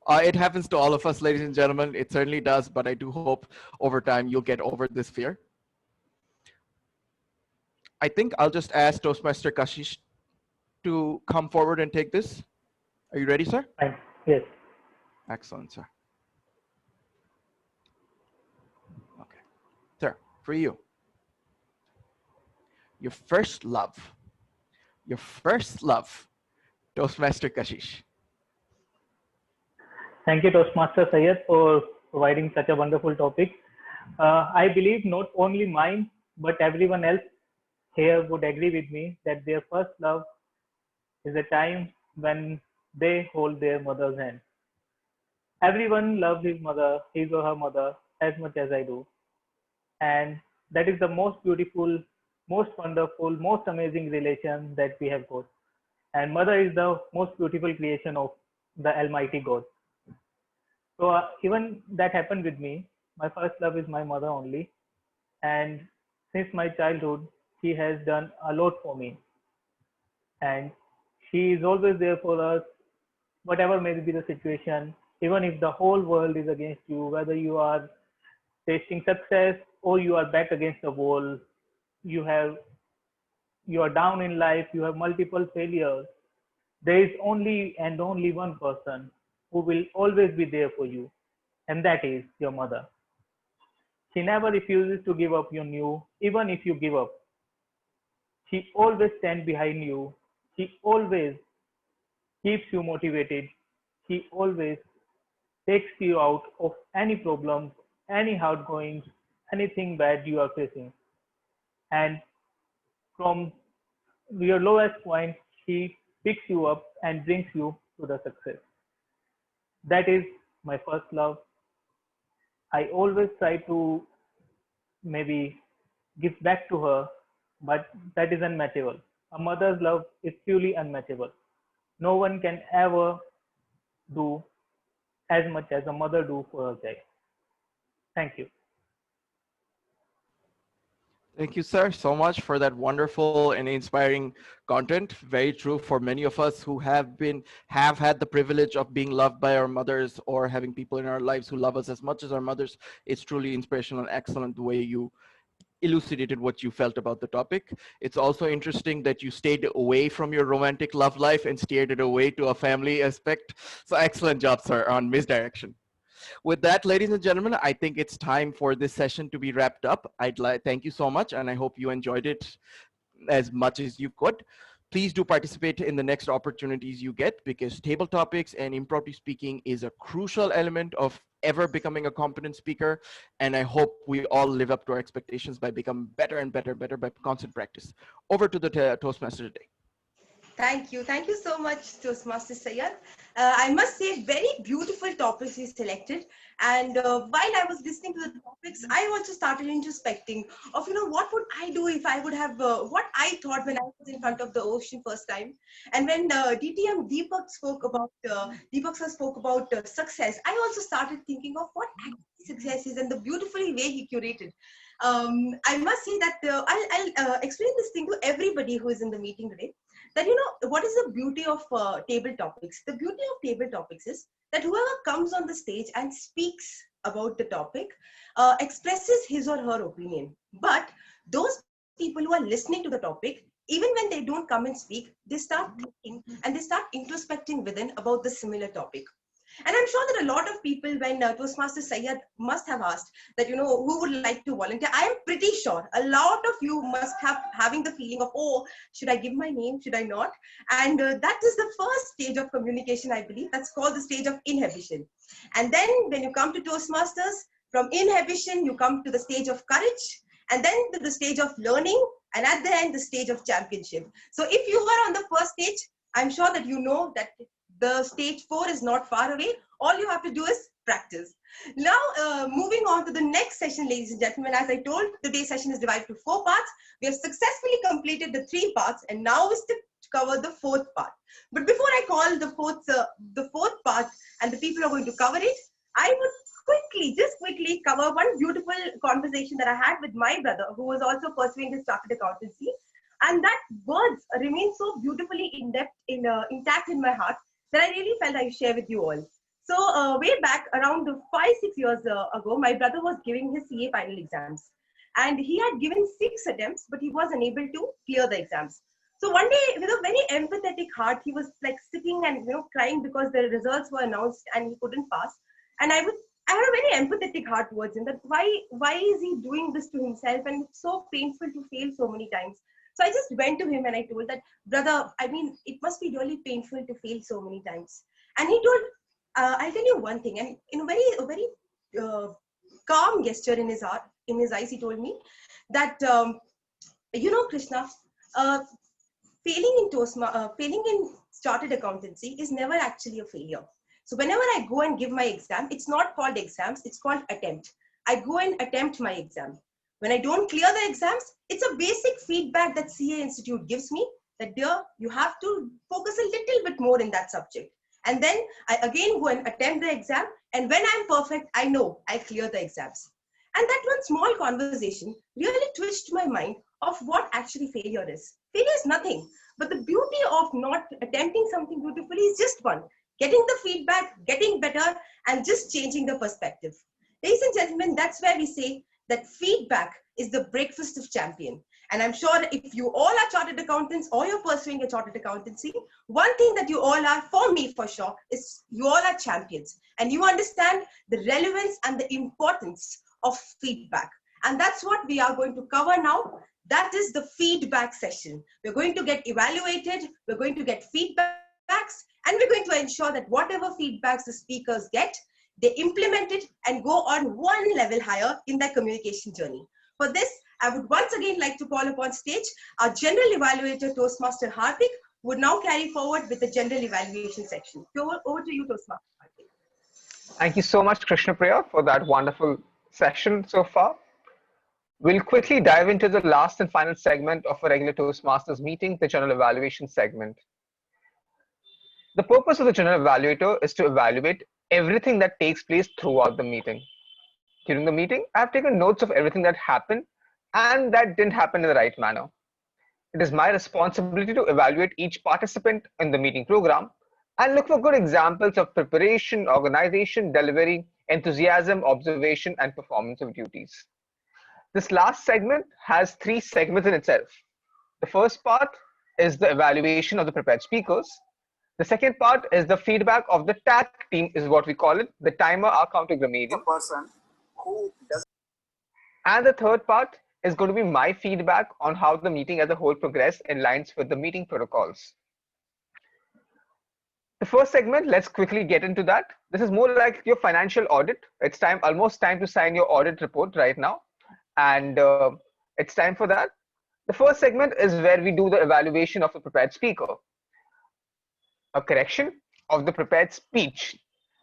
It happens to all of us, ladies and gentlemen. It certainly does, but I do hope over time you'll get over this fear. I think I'll just ask Toastmaster Kashish to come forward and take this. Are you ready, sir? Yes. Excellent, sir. Okay. Sir, for you. Your first love. Your first love. Toastmaster Kashish. Thank you, Toastmaster Sayed, for providing such a wonderful topic. I believe not only mine, but everyone else here would agree with me that their first love is a time when they hold their mother's hand. Everyone loves his mother, his or her mother, as much as I do. And that is the most beautiful, most wonderful, most amazing relation that we have got. And mother is the most beautiful creation of the Almighty God. So even that happened with me. My first love is my mother only. And since my childhood, she has done a lot for me. And she is always there for us, whatever may be the situation. Even if the whole world is against you, whether you are tasting success or you are back against the wall, you have you are down in life, you have multiple failures, there is only and only one person who will always be there for you, and that is your mother. She never refuses to give up on you, even if you give up. She always stands behind you. She always keeps you motivated. She always takes you out of any problems, any hard goings, anything bad you are facing. And from your lowest point, she picks you up and brings you to the success. That is my first love. I always try to maybe give back to her, but that is unmatchable. A mother's love is truly unmatchable. No one can ever do as much as a mother do for her child. Thank you. Thank you, sir, so much for that wonderful and inspiring content. Very true for many of us who have had the privilege of being loved by our mothers or having people in our lives who love us as much as our mothers. It's truly inspirational and excellent the way you elucidated what you felt about the topic. It's also interesting that you stayed away from your romantic love life and steered it away to a family aspect. So excellent job, sir, on misdirection. With that, ladies and gentlemen, I think it's time for this session to be wrapped up. I'd like thank you so much, and I hope you enjoyed it as much as you could. Please do participate in the next opportunities you get, because table topics and impromptu speaking is a crucial element of ever becoming a competent speaker. And I hope we all live up to our expectations by becoming better and better by constant practice. Over to the Toastmaster today. Thank you. Thank you so much, Toastmaster Sayed. I must say, very beautiful topics you selected. And while I was listening to the topics, I also started introspecting of, what would I do if I would have what I thought when I was in front of the ocean first time. And when DTM Deepak spoke about, Deepak sir spoke about success, I also started thinking of what actually success is and the beautiful way he curated. I must say that I'll explain this thing to everybody who is in the meeting today. That what is the beauty of table topics? The beauty of table topics is that whoever comes on the stage and speaks about the topic expresses his or her opinion. But those people who are listening to the topic, even when they don't come and speak, they start thinking and they start introspecting within about the similar topic. And I'm sure that a lot of people, when Toastmaster Sayed must have asked that, who would like to volunteer? I am pretty sure a lot of you must have having the feeling of, oh, should I give my name? Should I not? And that is the first stage of communication, I believe. That's called the stage of inhibition. And then when you come to Toastmasters, from inhibition, you come to the stage of courage, and then to the stage of learning, and at the end, the stage of championship. So if you were on the first stage, I'm sure that you know that the stage 4 is not far away. All you have to do is practice. Now, moving on to the next session, ladies and gentlemen, as I told, today's session is divided to 4 parts. We have successfully completed the 3 parts, and now is to cover the 4th part. But before I call the fourth part and the people who are going to cover it, I would just quickly cover one beautiful conversation that I had with my brother, who was also pursuing his chartered accountancy. And that words remain so beautifully intact in my heart that I really felt I share with you all. So way back around 5-6 years ago, my brother was giving his CA final exams, and he had given 6 attempts, but he was unable to clear the exams. So one day, with a very empathetic heart, he was like sitting and crying because the results were announced and he couldn't pass. And I had a very empathetic heart towards him, that why is he doing this to himself, and it's so painful to fail so many times. So I just went to him and I told that, brother, I mean, it must be really painful to fail so many times. And he told, I'll tell you one thing. And in a very calm gesture in his eyes, he told me that, Krishna, failing in chartered accountancy is never actually a failure. So whenever I go and give my exam, it's not called exams, it's called attempt. I go and attempt my exam. When I don't clear the exams, it's a basic feedback that CA Institute gives me that, dear, you have to focus a little bit more in that subject. And then I again go and attempt the exam. And when I'm perfect, I know I clear the exams. And that one small conversation really twitched my mind of what actually failure is. Failure is nothing, but the beauty of not attempting something beautifully is just one, getting the feedback, getting better, and just changing the perspective. Ladies and gentlemen, that's where we say that feedback is the breakfast of champion. And I'm sure if you all are chartered accountants or you're pursuing a chartered accountancy, one thing that you all are, for me for sure, is you all are champions. And you understand the relevance and the importance of feedback. And that's what we are going to cover now. That is the feedback session. We're going to get evaluated, we're going to get feedbacks, and we're going to ensure that whatever feedbacks the speakers get, they implement it and go on one level higher in their communication journey. For this, I would once again like to call upon stage our general evaluator, Toastmaster Hardik, would now carry forward with the general evaluation section. Over to you, Toastmaster Hardik. Thank you so much, Krishna Priya, for that wonderful session so far. We'll quickly dive into the last and final segment of a regular Toastmasters meeting, the general evaluation segment. The purpose of the general evaluator is to evaluate everything that takes place throughout the meeting. During the meeting, I've taken notes of everything that happened and that didn't happen in the right manner. It is my responsibility to evaluate each participant in the meeting program and look for good examples of preparation, organization, delivery, enthusiasm, observation, and performance of duties. This last segment has 3 segments in itself. The first part is the evaluation of the prepared speakers. The second part is the feedback of the TAC team, is what we call it, the timer, our counter grammarian. And the third part is going to be my feedback on how the meeting as a whole progressed in lines with the meeting protocols. The first segment, let's quickly get into that. This is more like your financial audit. It's almost time to sign your audit report right now. And it's time for that. The first segment is where we do the evaluation of the prepared speaker. A correction of the prepared speech.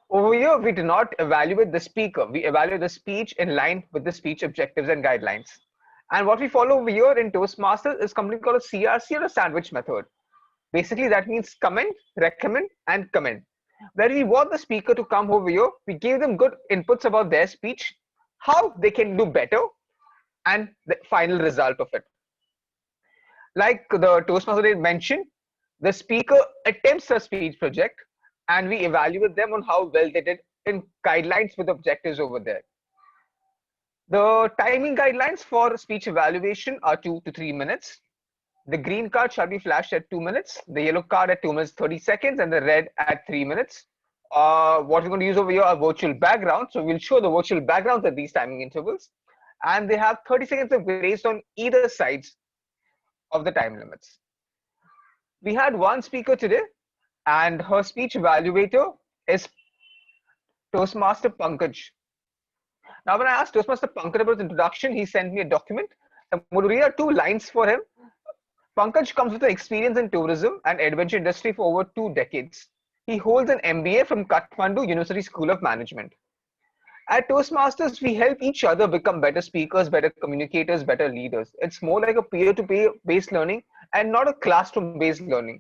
Over here, we do not evaluate the speaker. We evaluate the speech in line with the speech objectives and guidelines. And what we follow over here in Toastmasters is something called a CRC or a sandwich method. Basically, that means comment, recommend, and commend. Where we want the speaker to come over here, we give them good inputs about their speech, how they can do better, and the final result of it. Like the Toastmaster mentioned, the speaker attempts a speech project and we evaluate them on how well they did in guidelines with objectives over there. The timing guidelines for speech evaluation are 2 to 3 minutes. The green card shall be flashed at 2 minutes, the yellow card at 2 minutes 30 seconds, and the red at 3 minutes. What we're going to use over here are virtual backgrounds. So we'll show the virtual backgrounds at these timing intervals. And they have 30 seconds of grace on either sides of the time limits. We had one speaker today, and her speech evaluator is Toastmaster Pankaj. Now, when I asked Toastmaster Pankaj about his introduction, he sent me a document. I'm going to read out 2 lines for him. Pankaj comes with an experience in tourism and adventure industry for over 2 decades. He holds an MBA from Kathmandu University School of Management. At Toastmasters, we help each other become better speakers, better communicators, better leaders. It's more like a peer-to-peer based learning and not a classroom-based learning.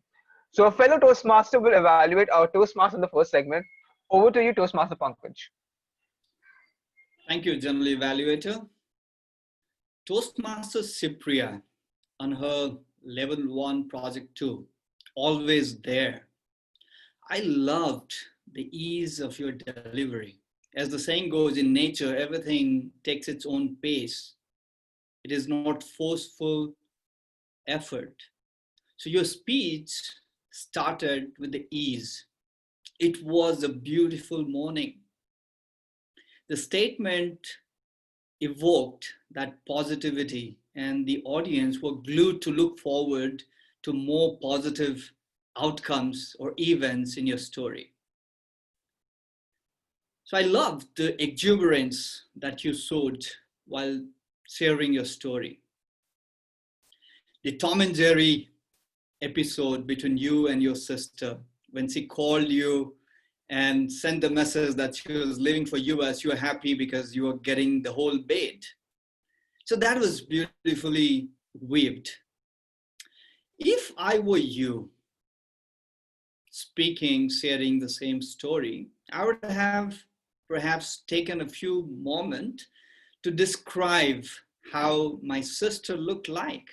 So a fellow Toastmaster will evaluate our Toastmaster in the first segment. Over to you, Toastmaster Pankaj. Thank you, General Evaluator. Toastmaster Cyprian on her level 1 project 2, always there. I loved the ease of your delivery. As the saying goes, in nature, everything takes its own pace. It is not forceful effort. So your speech started with the ease. It was a beautiful morning. The statement evoked that positivity, and the audience were glued to look forward to more positive outcomes or events in your story. So I loved the exuberance that you showed while sharing your story. The Tom and Jerry episode between you and your sister when she called you and sent the message that she was leaving for US. You were happy because you were getting the whole bait. So that was beautifully weaved. If I were you, speaking, sharing the same story, I would have perhaps taken a few moments to describe how my sister looked like,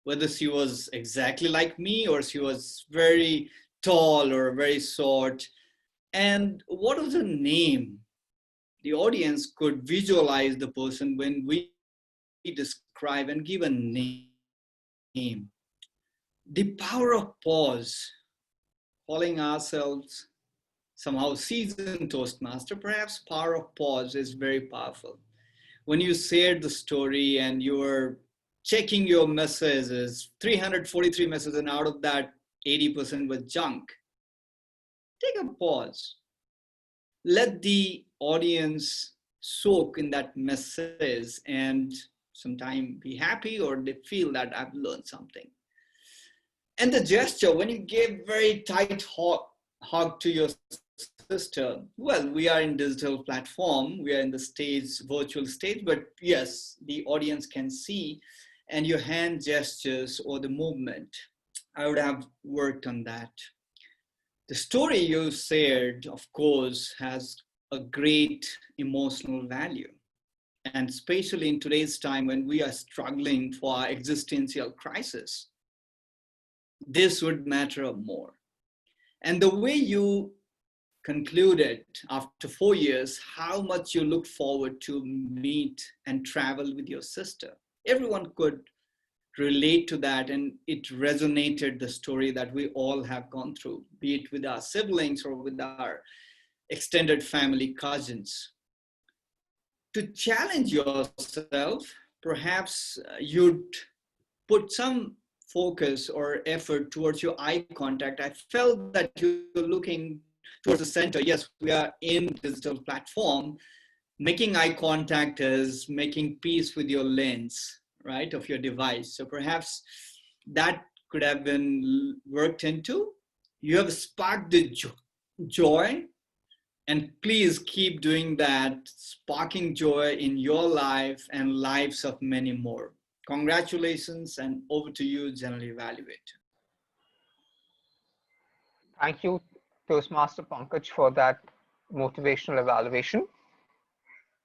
whether she was exactly like me or she was very tall or very short, and what was her name. The audience could visualize the person when we describe and give a name. The power of pause, calling ourselves somehow seasoned Toastmaster, perhaps power of pause is very powerful. When you shared the story and you were checking your messages, 343 messages, and out of that, 80% was junk. Take a pause. Let the audience soak in that message and sometimes be happy or they feel that I've learned something. And the gesture, when you gave very tight hug to your sister, well, we are in digital platform, we are in the stage, virtual stage, but yes, the audience can see, and your hand gestures or the movement, I would have worked on that. The story you shared, of course, has a great emotional value. And especially in today's time when we are struggling for our existential crisis, this would matter more. And the way you concluded after 4 years, how much you look forward to meet and travel with your sister. Everyone could relate to that, and it resonated the story that we all have gone through, be it with our siblings or with our extended family cousins. To challenge yourself, perhaps you'd put some focus or effort towards your eye contact. I felt that you're looking towards the center. Yes, we are in digital platform. Making eye contact is making peace with your lens, right, of your device. So perhaps that could have been worked into. You have sparked the joy, and please keep doing that, sparking joy in your life and lives of many more. Congratulations, and over to you, General Evaluator. Thank you, Toastmaster Pankaj, for that motivational evaluation.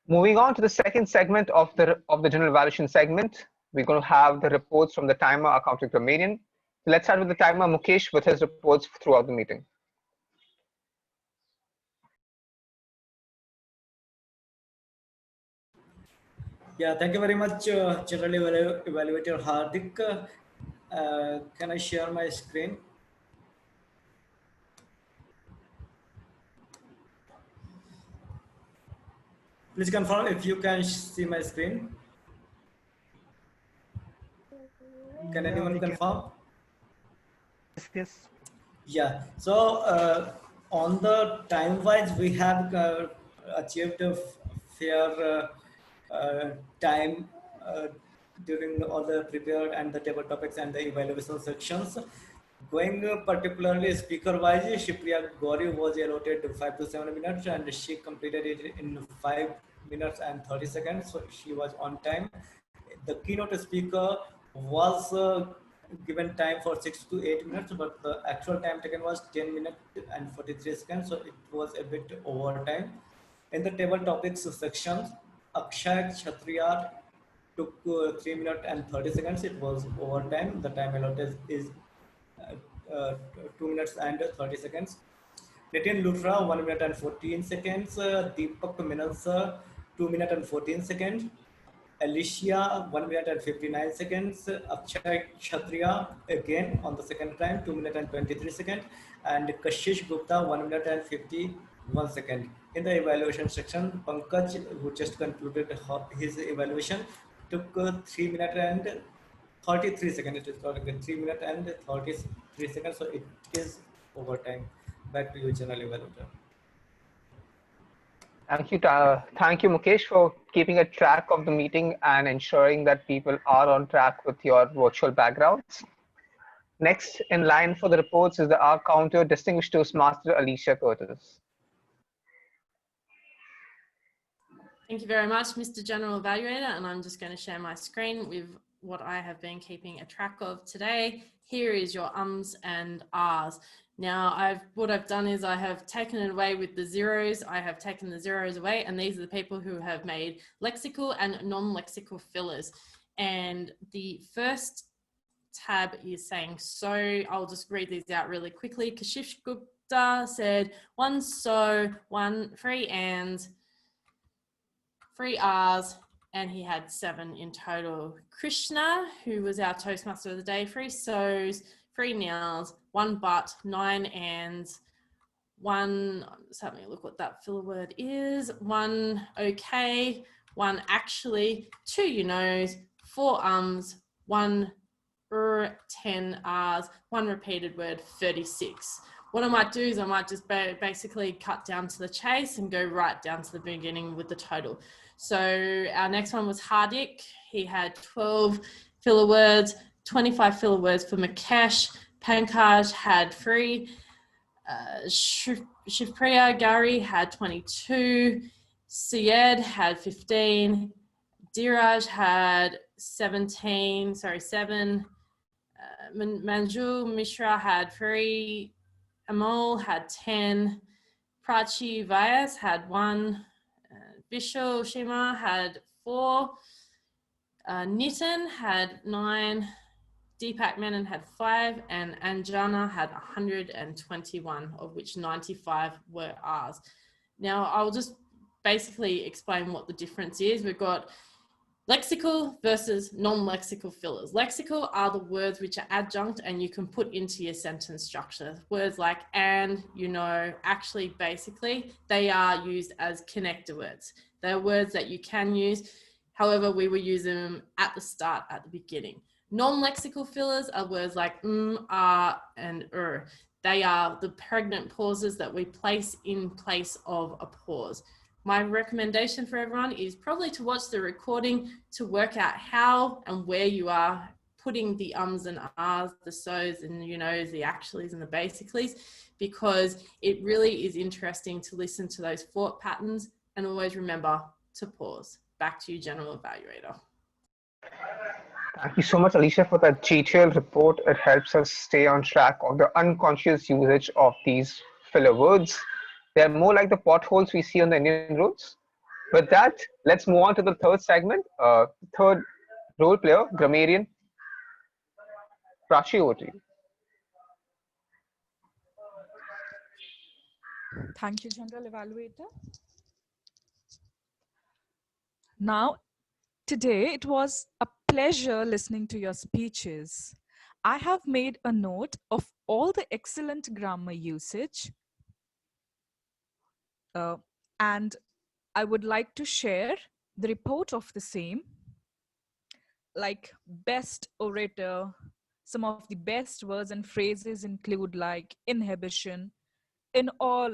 Moving on to the second segment of the general evaluation segment, we're going to have the reports from the timer, accounting grammarian. So let's start with the timer, Mukesh, with his reports throughout the meeting. Yeah, thank you very much, General Evaluator Hardik. Can I share my screen? Please confirm if you can see my screen. Can anyone confirm? Yes. Yeah, so on the time wise, we have achieved a fair time during all the prepare and the table topics and the evaluation sections. Going particularly speaker wise, Shipriya Gauri was allotted 5 to 7 minutes and she completed it in 5 minutes and 30 seconds. So she was on time. The keynote speaker was given time for 6 to 8 minutes, but the actual time taken was 10 minutes and 43 seconds. So it was a bit over time. In the table topics section, Akshay Kshatriya took 3 minutes and 30 seconds. It was over time. The time allotted is 2 minutes and 30 seconds. Nitin Luthra, 1 minute and 14 seconds. Deepak Minalsa, 2 minutes and 14 seconds. Alicia, 1 minute and 59 seconds. Akshay Kshatriya, again on the second time, 2 minutes and 23 seconds. And Kashish Gupta, 1 minute and 51 seconds. In the evaluation section, Pankaj, who just concluded his evaluation, took 3 minutes and 33 seconds. It is called 3 minutes and 33 seconds. So it is overtime. Back to you, General Evaluator. Thank you, Mukesh, for keeping a track of the meeting and ensuring that people are on track with your virtual backgrounds. Next in line for the reports is the R counter distinguished Toastmaster Alicia Curtis. Thank you very much, Mr. General Evaluator, and I'm just going to share my screen with what I have been keeping a track of today. Here is your ums and ahs. Now, what I've done is I have taken it away with the zeros. I have taken the zeros away, and these are the people who have made lexical and non-lexical fillers. And the first tab is saying so. I'll just read these out really quickly. Kashish Gupta said 1 so, 1 3 ands, 3 R's, and he had 7 in total. Krishna, who was our Toastmaster of the day, 3 so's, 3 nows, 1 but, 9 ands, 1, I'm just having a look what that filler word is, 1 okay, 1 actually, 2 you knows, 4 ums, 1 10 R's, 1 repeated word, 36. What I might do is I might just basically cut down to the chase and go right down to the beginning with the total. So our next one was Hardik. He had 12 filler words, 25 filler words for Mukesh. Pankaj had 3. Shivpriya Gary had 22. Syed had 15. Diraj had 7. Manju Mishra had 3. Amol had 10. Prachi Vyas had 1. Vishal Shima had 4. Nitin had 9. Deepak Menon had 5. And Anjana had 121, of which 95 were R's. Now, I'll just basically explain what the difference is. We've got lexical versus non-lexical fillers. Lexical are the words which are adjunct and you can put into your sentence structure. Words like and, you know, actually, basically, they are used as connector words. They're words that you can use. However, we will use them at the start, at the beginning. Non-lexical fillers are words like and They are the pregnant pauses that we place in place of a pause. My recommendation for everyone is probably to watch the recording to work out how and where you are putting the ums and ahs, the so's and you know, the actuallys and the basicallys, because it really is interesting to listen to those thought patterns and always remember to pause. Back to you, General Evaluator. Thank you so much, Alicia, for that detailed report. It helps us stay on track of the unconscious usage of these filler words. They are more like the potholes we see on the Indian roads. With that, let's move on to the third segment. Third role player, grammarian. Prachi, over to you. Thank you, General Evaluator. Now, today it was a pleasure listening to your speeches. I have made a note of all the excellent grammar usage, and I would like to share the report of the same, like best orator. Some of the best words and phrases include like inhibition, in all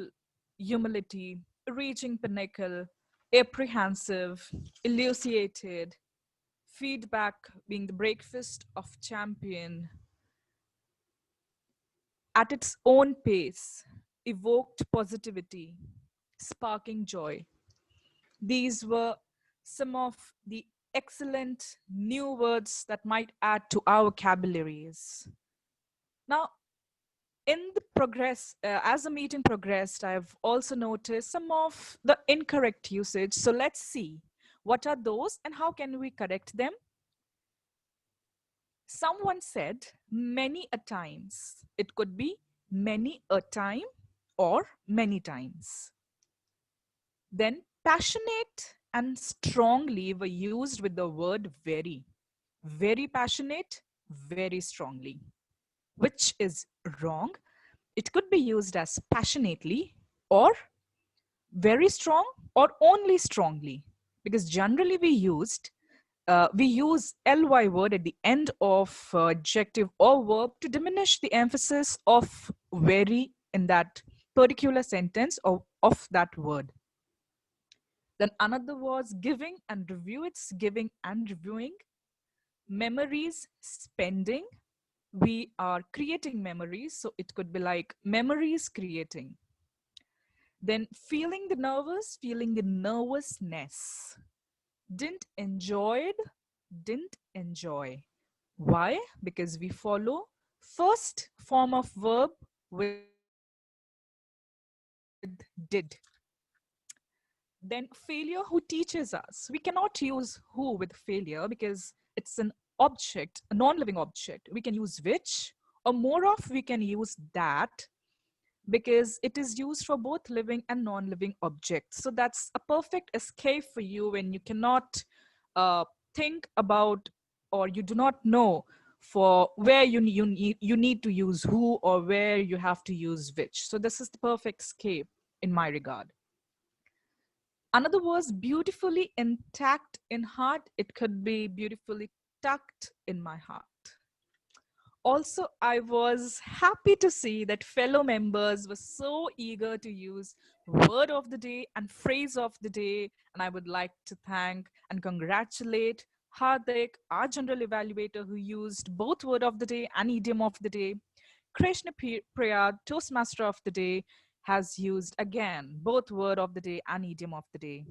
humility, reaching pinnacle, apprehensive, elucidated, feedback being the breakfast of champion, at its own pace, evoked positivity, sparking joy. These were some of the excellent new words that might add to our vocabularies. Now, in the progress, as the meeting progressed, I've also noticed some of the incorrect usage. So let's see what are those and how can we correct them. Someone said many a times. It could be many a time or many times. Then passionate and strongly were used with the word very. Very passionate, very strongly, which is wrong. It could be used as passionately or very strong or only strongly, because generally we use ly word at the end of adjective or verb to diminish the emphasis of very in that particular sentence of that word. Then another was giving and review. It's giving and reviewing. Memories, spending. we are creating memories. So it could be like memories creating. Then feeling the nervousness. Didn't enjoyed, didn't enjoy. Why? Because we follow first form of verb with did. Then failure who teaches us. We cannot use who with failure because it's an object, a non-living object. We can use which, or more of we can use that, because it is used for both living and non-living objects. So that's a perfect escape for you when you cannot think about, or you do not know for where you need to use who or where you have to use which. So this is the perfect escape in my regard. Another was beautifully intact in heart. It could be beautifully tucked in my heart. Also, I was happy to see that fellow members were so eager to use word of the day and phrase of the day. And I would like to thank and congratulate Hardik, our general evaluator, who used both word of the day and idiom of the day. Krishna Priya, Toastmaster of the day, has used again both word of the day and idiom of the day.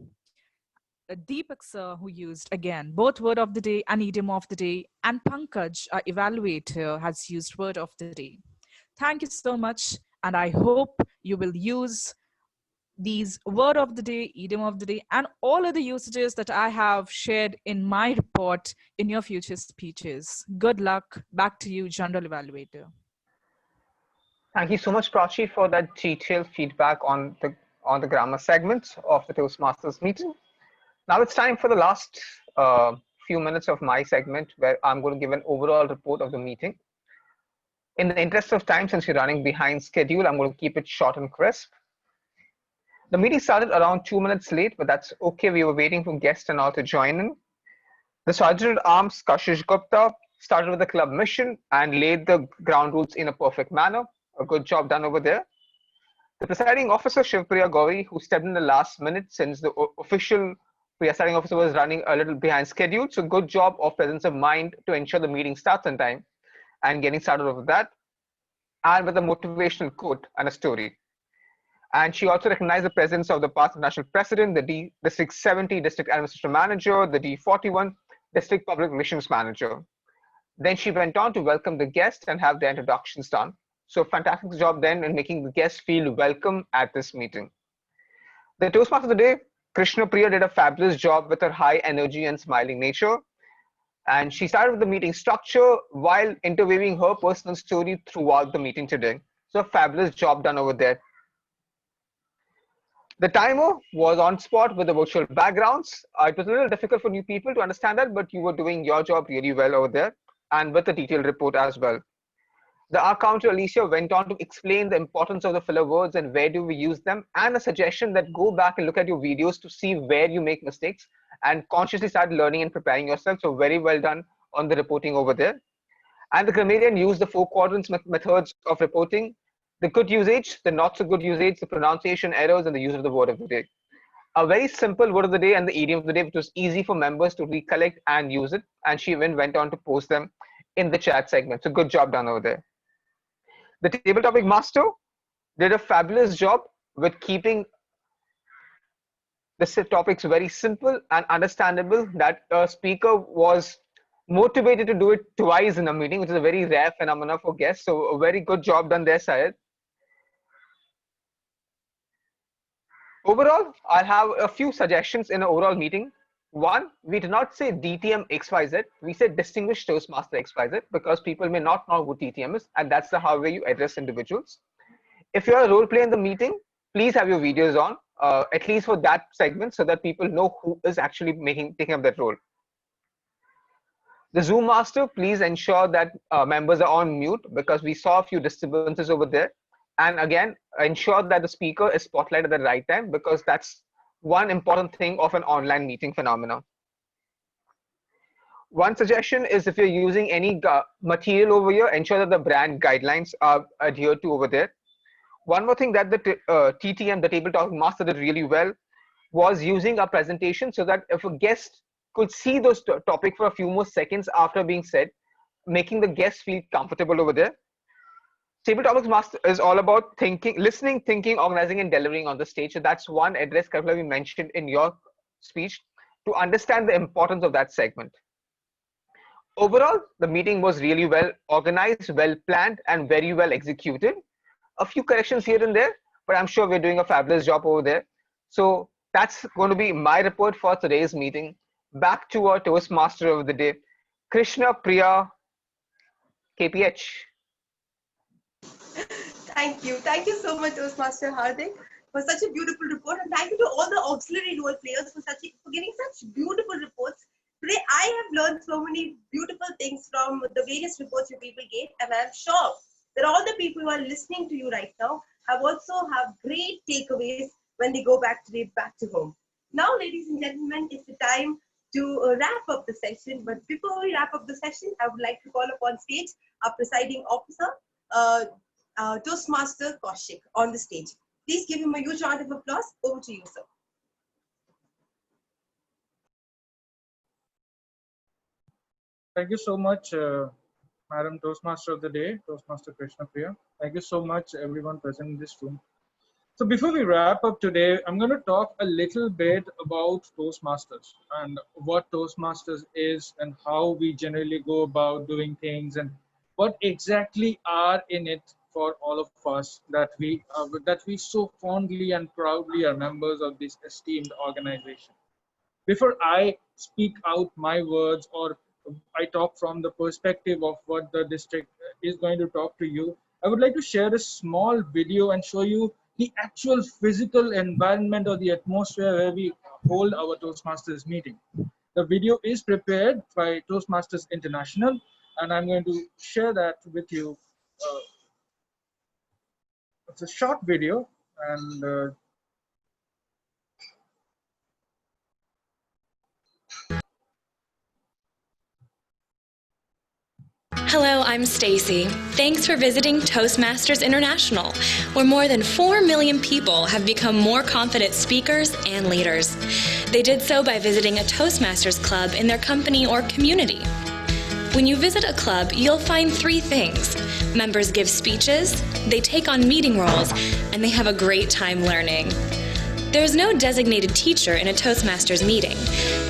Deepak sir, who used again both word of the day and idiom of the day, and Pankaj, our evaluator, has used word of the day. Thank you so much, and I hope you will use these word of the day, idiom of the day, and all other usages that I have shared in my report in your future speeches. Good luck. Back to you, General Evaluator. Thank you so much, Prachi, for that detailed feedback on the grammar segment of the Toastmasters meeting. Now it's time for the last few minutes of my segment, where I'm going to give an overall report of the meeting. In the interest of time, since we're running behind schedule, I'm going to keep it short and crisp. The meeting started around 2 minutes late, but that's okay. We were waiting for guests and all to join in. The Sergeant at Arms, Kashish Gupta, started with the club mission and laid the ground rules in a perfect manner. A good job done over there. The presiding officer, Shivpriya Gauri, who stepped in the last minute since the official presiding officer was running a little behind schedule. So good job of presence of mind to ensure the meeting starts on time and getting started with that. And with a motivational quote and a story. And she also recognized the presence of the past national president, the District 70 District Administration Manager, the D41 District Public Relations Manager. Then she went on to welcome the guests and have their introductions done. So fantastic job then in making the guests feel welcome at this meeting. The Toastmaster of the day, Krishna Priya, did a fabulous job with her high energy and smiling nature. And she started with the meeting structure while interweaving her personal story throughout the meeting today. So a fabulous job done over there. The timer was on spot with the virtual backgrounds. It was a little difficult for new people to understand that, but you were doing your job really well over there, and with the detailed report as well. The R counter Alicia went on to explain the importance of the filler words and where do we use them, and a suggestion that go back and look at your videos to see where you make mistakes and consciously start learning and preparing yourself. So very well done on the reporting over there. And the grammarian used the 4 quadrants methods of reporting: the good usage, the not so good usage, the pronunciation errors, and the use of the word of the day. A very simple word of the day and the idiom of the day, which was easy for members to recollect and use it. And she even went on to post them in the chat segment. So good job done over there. The table topic master did a fabulous job with keeping the topics very simple and understandable, that a speaker was motivated to do it twice in a meeting, which is a very rare phenomenon for guests. So a very good job done there, Syed. Overall, I'll have a few suggestions in an overall meeting. One, we did not say DTM XYZ, we said Distinguished Toastmaster XYZ, because people may not know what DTM is, and that's the how way you address individuals. If you're a role player in the meeting, please have your videos on, at least for that segment, so that people know who is actually taking up that role. The Zoom master, please ensure that members are on mute, because we saw a few disturbances over there. And again, ensure that the speaker is spotlighted at the right time, because that's one important thing of an online meeting phenomenon. One suggestion is, if you're using any material over here, ensure that the brand guidelines are adhered to over there. One more thing that the TTM, the Table Talk Master, did really well was using a presentation so that if a guest could see those topic for a few more seconds after being said, making the guests feel comfortable over there. Table Topics Master is all about thinking, listening, thinking, organizing, and delivering on the stage. So that's one address curriculum you mentioned in your speech to understand the importance of that segment. Overall, the meeting was really well organized, well planned, and very well executed. A few corrections here and there, but I'm sure we're doing a fabulous job over there. So that's going to be my report for today's meeting. Back to our Toastmaster of the day, Krishna Priya KPH. Thank you so much, Toastmaster Hardik, for such a beautiful report, and thank you to all the auxiliary role players for giving such beautiful reports. Today, I have learned so many beautiful things from the various reports you people gave, and I'm sure that all the people who are listening to you right now have great takeaways when they go back to home. Now, ladies and gentlemen, it's the time to wrap up the session. But before we wrap up the session, I would like to call upon stage our presiding officer, Toastmaster Kaushik, on the stage. Please give him a huge round of applause. Over to you, sir. Thank you so much, Madam Toastmaster of the Day, Toastmaster Krishna Priya. Thank you so much, everyone present in this room. So before we wrap up today, I'm going to talk a little bit about Toastmasters and what Toastmasters is and how we generally go about doing things and what exactly are in it for all of us that we so fondly and proudly are members of this esteemed organization. Before I speak out my words or I talk from the perspective of what the district is going to talk to you, I would like to share a small video and show you the actual physical environment or the atmosphere where we hold our Toastmasters meeting. The video is prepared by Toastmasters International, and I'm going to share that with you. It's a short video, and Hello, I'm Stacy. Thanks for visiting Toastmasters International, where more than 4 million people have become more confident speakers and leaders. They did so by visiting a Toastmasters club in their company or community. When you visit a club, you'll find 3 things. Members give speeches, they take on meeting roles, and they have a great time learning. There's no designated teacher in a Toastmasters meeting.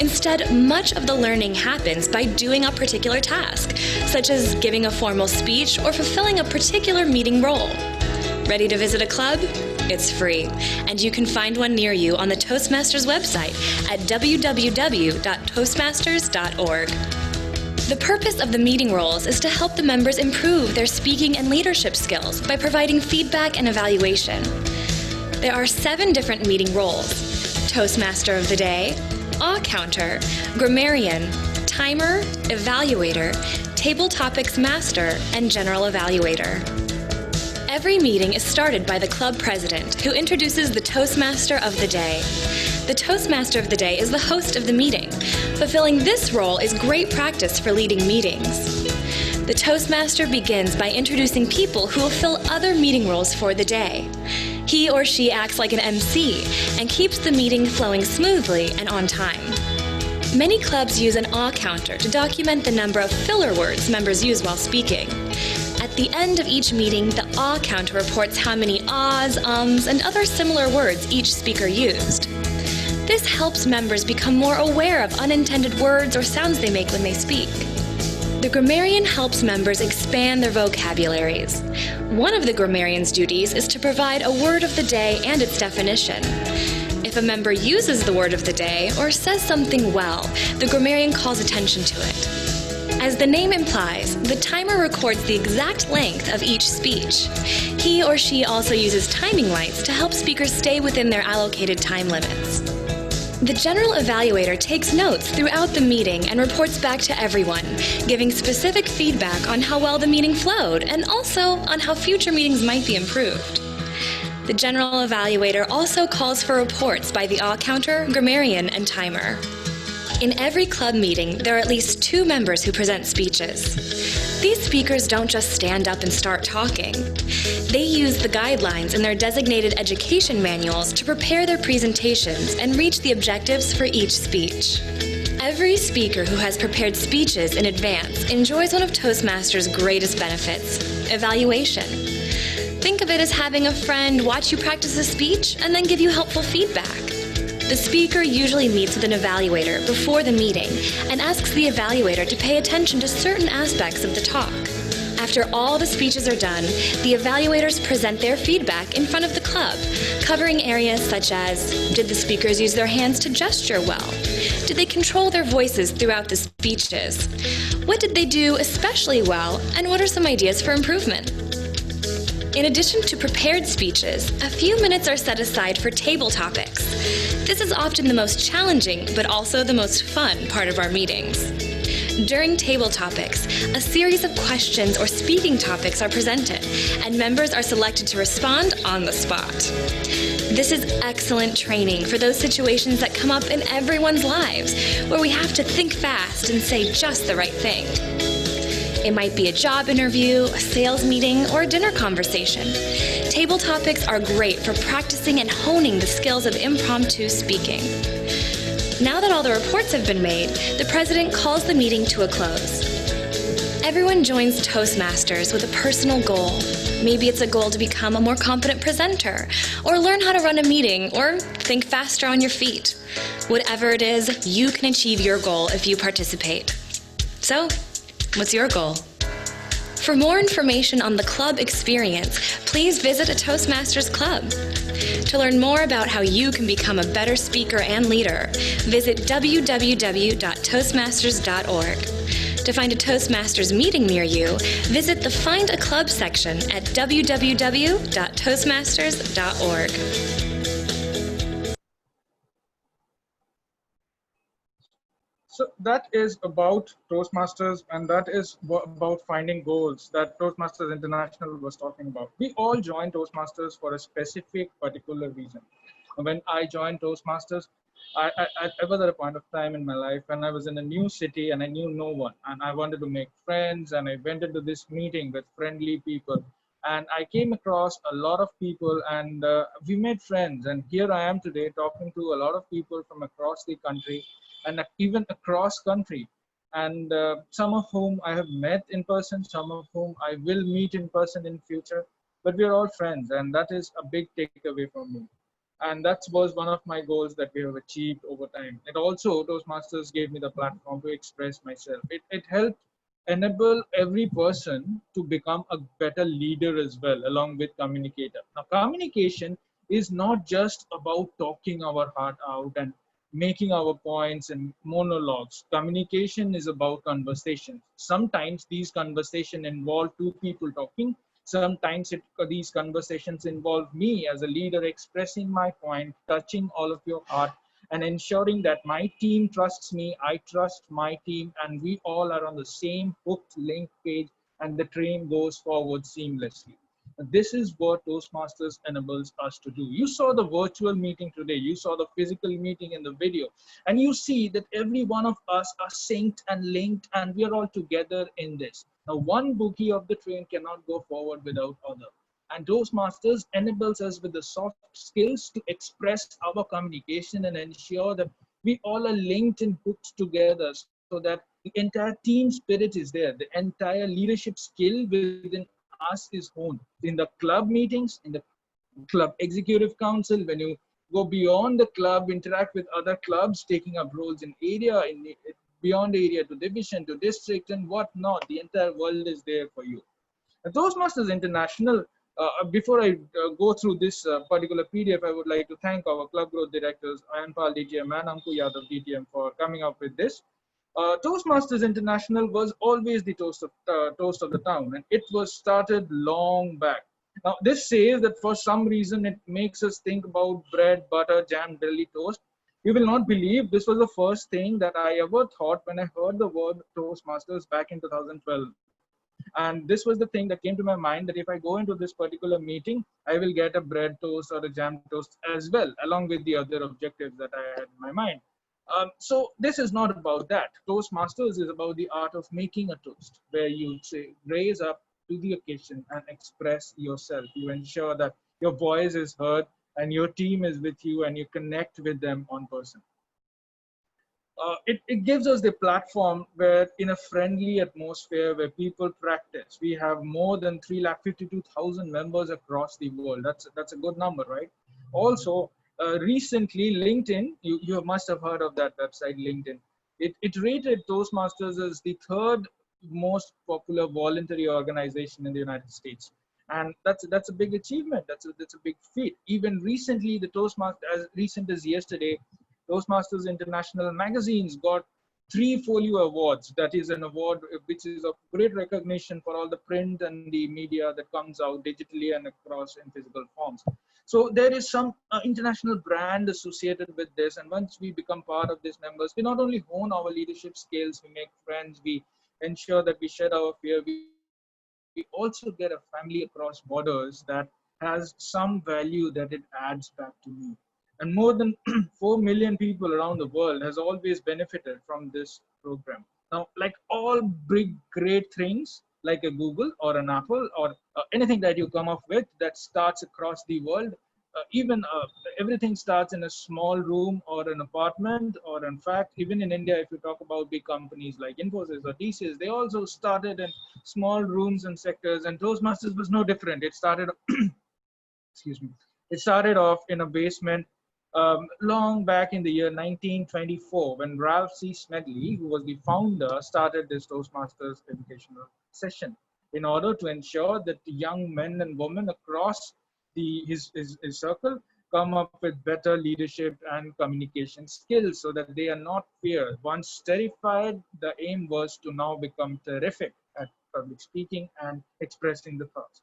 Instead, much of the learning happens by doing a particular task, such as giving a formal speech or fulfilling a particular meeting role. Ready to visit a club? It's free, and you can find one near you on the Toastmasters website at www.toastmasters.org. The purpose of the meeting roles is to help the members improve their speaking and leadership skills by providing feedback and evaluation. There are 7 different meeting roles: Toastmaster of the Day, Awe Counter, Grammarian, Timer, Evaluator, Table Topics Master, and General Evaluator. Every meeting is started by the club president, who introduces the Toastmaster of the Day. The Toastmaster of the Day is the host of the meeting. Fulfilling this role is great practice for leading meetings. The Toastmaster begins by introducing people who will fill other meeting roles for the day. He or she acts like an MC and keeps the meeting flowing smoothly and on time. Many clubs use an awe counter to document the number of filler words members use while speaking. At the end of each meeting, the awe counter reports how many ahs, and other similar words each speaker used. This helps members become more aware of unintended words or sounds they make when they speak. The grammarian helps members expand their vocabularies. One of the grammarian's duties is to provide a word of the day and its definition. If a member uses the word of the day or says something well, the grammarian calls attention to it. As the name implies, the timer records the exact length of each speech. He or she also uses timing lights to help speakers stay within their allocated time limits. The general evaluator takes notes throughout the meeting and reports back to everyone, giving specific feedback on how well the meeting flowed and also on how future meetings might be improved. The general evaluator also calls for reports by the awe counter, grammarian, and timer. In every club meeting, there are at least 2 members who present speeches. These speakers don't just stand up and start talking. They use the guidelines in their designated education manuals to prepare their presentations and reach the objectives for each speech. Every speaker who has prepared speeches in advance enjoys one of Toastmasters' greatest benefits, evaluation. Think of it as having a friend watch you practice a speech and then give you helpful feedback. The speaker usually meets with an evaluator before the meeting and asks the evaluator to pay attention to certain aspects of the talk. After all the speeches are done, the evaluators present their feedback in front of the club, covering areas such as, did the speakers use their hands to gesture well? Did they control their voices throughout the speeches? What did they do especially well, and what are some ideas for improvement? In addition to prepared speeches, a few minutes are set aside for table topics. This is often the most challenging, but also the most fun part of our meetings. During table topics, a series of questions or speaking topics are presented, and members are selected to respond on the spot. This is excellent training for those situations that come up in everyone's lives, where we have to think fast and say just the right thing. It might be a job interview, a sales meeting, or a dinner conversation. Table topics are great for practicing and honing the skills of impromptu speaking. Now that all the reports have been made, the president calls the meeting to a close. Everyone joins Toastmasters with a personal goal. Maybe it's a goal to become a more competent presenter, or learn how to run a meeting, or think faster on your feet. Whatever it is, you can achieve your goal if you participate. So, what's your goal? For more information on the club experience, please visit a Toastmasters Club. To learn more about how you can become a better speaker and leader, visit www.toastmasters.org. To find a Toastmasters meeting near you, visit the Find a Club section at www.toastmasters.org. So that is about Toastmasters, and that is about finding goals that Toastmasters International was talking about. We all join Toastmasters for a specific particular reason. When I joined Toastmasters, I was at a point of time in my life when I was in a new city and I knew no one, and I wanted to make friends, and I went into this meeting with friendly people, and I came across a lot of people, and we made friends, and here I am today talking to a lot of people from across the country and even across country, and some of whom I have met in person, some of whom I will meet in person in future, but we are all friends, and that is a big takeaway from me. And that was one of my goals that we have achieved over time. It also, Toastmasters gave me the platform to express myself. It helped enable every person to become a better leader as well, along with communicator. Now, communication is not just about talking our heart out and making our points and monologues. Communication is about conversation. Sometimes these conversations involve two people talking. Sometimes these conversations involve me as a leader expressing my point, touching all of your heart, and ensuring that my team trusts me, I trust my team, and we all are on the same hooked link page, and the train goes forward seamlessly. This is what Toastmasters enables us to do. You saw the virtual meeting today, you saw the physical meeting in the video, and you see that every one of us are synced and linked, and we are all together in this. Now, one boogie of the train cannot go forward without other. And Toastmasters enables us with the soft skills to express our communication and ensure that we all are linked and hooked together, so that the entire team spirit is there. The entire leadership skill within us is honed in the club meetings, in the club executive council, when you go beyond the club, interact with other clubs, taking up roles in area, beyond area to division, to district and whatnot. The entire world is there for you. Toastmasters International, before I go through this particular PDF, I would like to thank our club growth directors, Ayanpal DTM and Anku Yadav DTM, for coming up with this. Toastmasters International was always the toast of the town, and it was started long back. Now, this says that for some reason it makes us think about bread, butter, jam, deli, toast. You will not believe this was the first thing that I ever thought when I heard the word Toastmasters back in 2012. And this was the thing that came to my mind, that if I go into this particular meeting, I will get a bread toast or a jam toast as well, along with the other objectives that I had in my mind. So this is not about that. Toastmasters is about the art of making a toast, where you say, raise up to the occasion and express yourself. You ensure that your voice is heard and your team is with you and you connect with them on person. it gives us the platform where in a friendly atmosphere where people practice. We have more than 352,000 members across the world. That's a good number, right? Also, recently LinkedIn, you must have heard of that website, LinkedIn. It rated Toastmasters as the third most popular voluntary organization in the United States. And that's a big achievement. That's a big feat. Even recently, the Toastmasters, as recent as yesterday, Toastmasters International magazines got 3 Folio Awards. That is an award which is of great recognition for all the print and the media that comes out digitally and across in physical forms. So there is some international brand associated with this. And once we become part of these members, we not only hone our leadership skills, we make friends, we ensure that we shed our fear, we also get a family across borders that has some value that it adds back to me. And more than 4 million people around the world has always benefited from this program. Now, like all big, great things, like a Google or an Apple or anything that you come up with that starts across the world, even everything starts in a small room or an apartment, or in fact, even in India, if you talk about big companies like Infosys or TCS, they also started in small rooms and sectors, and Toastmasters was no different. It started, excuse me, it started off in a basement long back in the year 1924 when Ralph C. Smedley, who was the founder, started this Toastmasters educational session in order to ensure that the young men and women across his circle come up with better leadership and communication skills so that they are not feared. Once terrified, the aim was to now become terrific at public speaking and expressing the thoughts.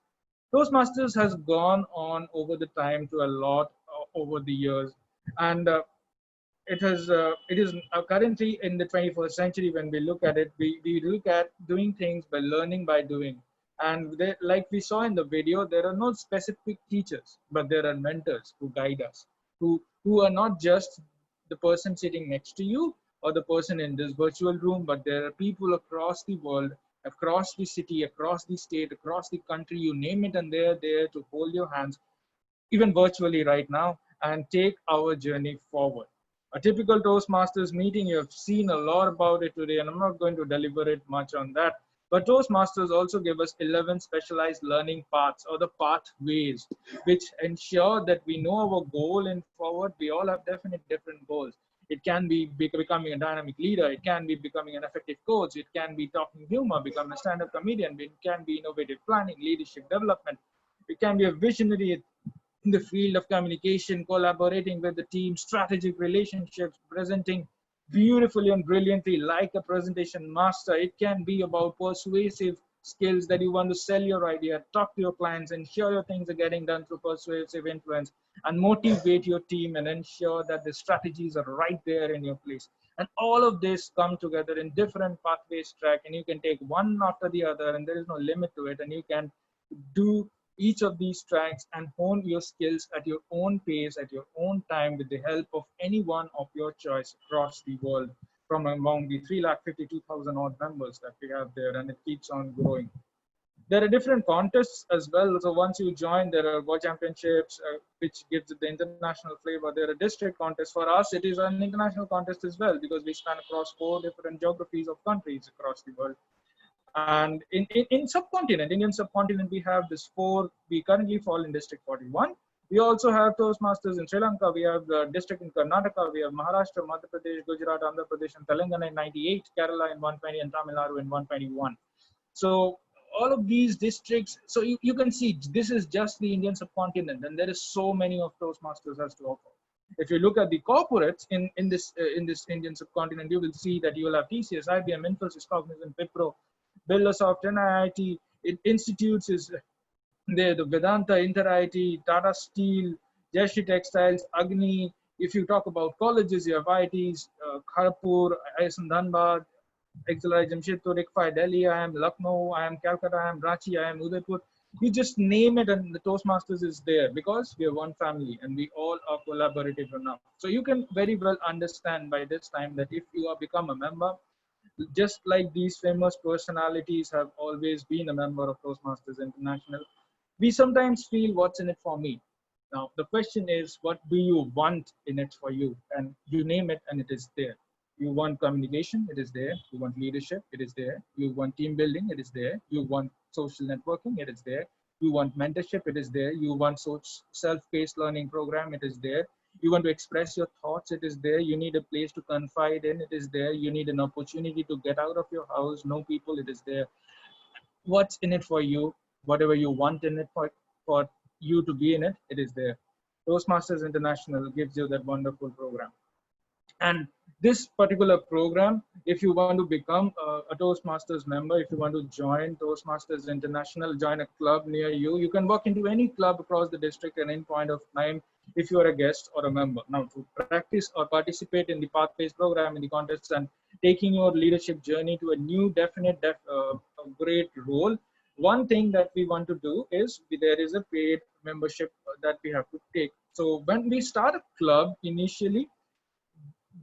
Toastmasters has gone on over the time to a lot over the years, and it is currently in the 21st century. When we look at it, we look at doing things by learning by doing. And like we saw in the video, there are no specific teachers, but there are mentors who guide us, who are not just the person sitting next to you or the person in this virtual room, but there are people across the world, across the city, across the state, across the country, you name it, and they're there to hold your hands, even virtually right now, and take our journey forward. A typical Toastmasters meeting, you have seen a lot about it today, and I'm not going to deliberate much on that. But Toastmasters also give us 11 specialized learning paths, or the pathways, which ensure that we know our goal in forward. We all have definite different goals. It can be becoming a dynamic leader. It can be becoming an effective coach. It can be talking humor, becoming a stand-up comedian. It can be innovative planning, leadership development. It can be a visionary in the field of communication, collaborating with the team, strategic relationships, presenting beautifully and brilliantly like a presentation master. It can be about persuasive skills that you want to sell your idea, talk to your clients, ensure your things are getting done through persuasive influence, and motivate your team and ensure that the strategies are right there in your place. And all of this come together in different pathways track, and you can take one after the other, and there is no limit to it, and you can do each of these tracks and hone your skills at your own pace, at your own time, with the help of anyone of your choice across the world from among the 352,000 odd members that we have there, and it keeps on growing. There are different contests as well. So once you join, there are world championships, which gives it the international flavor. There are district contests. For us, it is an international contest as well, because we span across 4 different geographies of countries across the world. And in subcontinent, Indian subcontinent, we have this 4. We currently fall in District 41. We also have Toastmasters in Sri Lanka. We have the district in Karnataka. We have Maharashtra, Madhya Pradesh, Gujarat, Andhra Pradesh, and Telangana in 98, Kerala in 120, and Tamil Nadu in 121. So all of these districts, so you can see this is just the Indian subcontinent, and there is so many of Toastmasters has to offer. If you look at the corporates in this Indian subcontinent, you will see that you will have TCS, IBM, Infosys, Cognizant, Wipro, Birlasoft, NIIT, institutes is there, the Vedanta, Inter-IT, Tata Steel, Jayashree Textiles, Agni. If you talk about colleges, you have IITs, Kharagpur, ISM Dhanbad, XLI Jamshedpur, ICFI, Delhi, IIM Lucknow, IIM Calcutta, IIM Ranchi, IIM Udaipur. You just name it and the Toastmasters is there, because we are one family and we all are collaborative enough. So you can very well understand by this time that if you have become a member, just like these famous personalities have always been a member of Toastmasters International, we sometimes feel, what's in it for me? Now, the question is, what do you want in it for you? And you name it and it is there. You want communication, it is there. You want leadership, it is there. You want team building, it is there. You want social networking, it is there. You want mentorship, it is there. You want self-paced learning program, it is there. You want to express your thoughts, it is there. You need a place to confide in, it is there. You need an opportunity to get out of your house, know people, it is there. What's in it for you, whatever you want in it for you to be in it, it is there. Toastmasters International gives you that wonderful program. And this particular program, if you want to become a Toastmasters member, if you want to join Toastmasters International, join a club near you, you can walk into any club across the district at any point of time if you are a guest or a member. Now, to practice or participate in the Pathways program, in the contests, and taking your leadership journey to a new a great role, one thing that we want to do is there is a paid membership that we have to take. So when we start a club initially,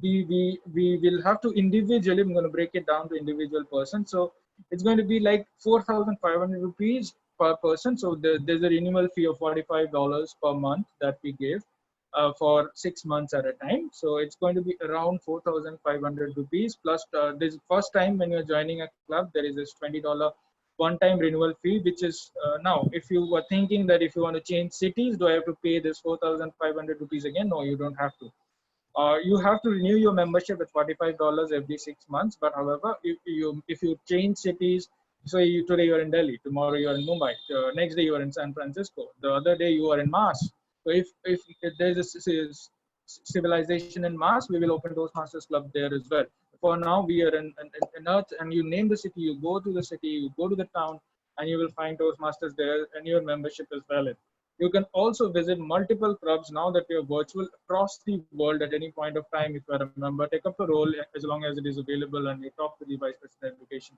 we will have to individually, I'm going to break it down to individual person. So it's going to be like 4,500 rupees per person. So there's a renewal fee of $45 per month that we give for 6 months at a time. So it's going to be around 4,500 rupees plus this first time when you're joining a club, there is this $20 one-time renewal fee, which is now, if you were thinking that if you want to change cities, do I have to pay this 4,500 rupees again? No, you don't have to. You have to renew your membership at $45 every 6 months. But however, if you change cities, so today you are in Delhi, tomorrow you are in Mumbai, next day you are in San Francisco, the other day you are in Mars. So if there is a civilization in Mars, we will open Toastmasters Club there as well. For now, we are in Earth, and you name the city, you go to the city, you go to the town, and you will find Toastmasters there, and your membership is valid. You can also visit multiple clubs now that we are virtual across the world at any point of time. If you are a member, take up a role as long as it is available, and you talk to the Vice President of Education,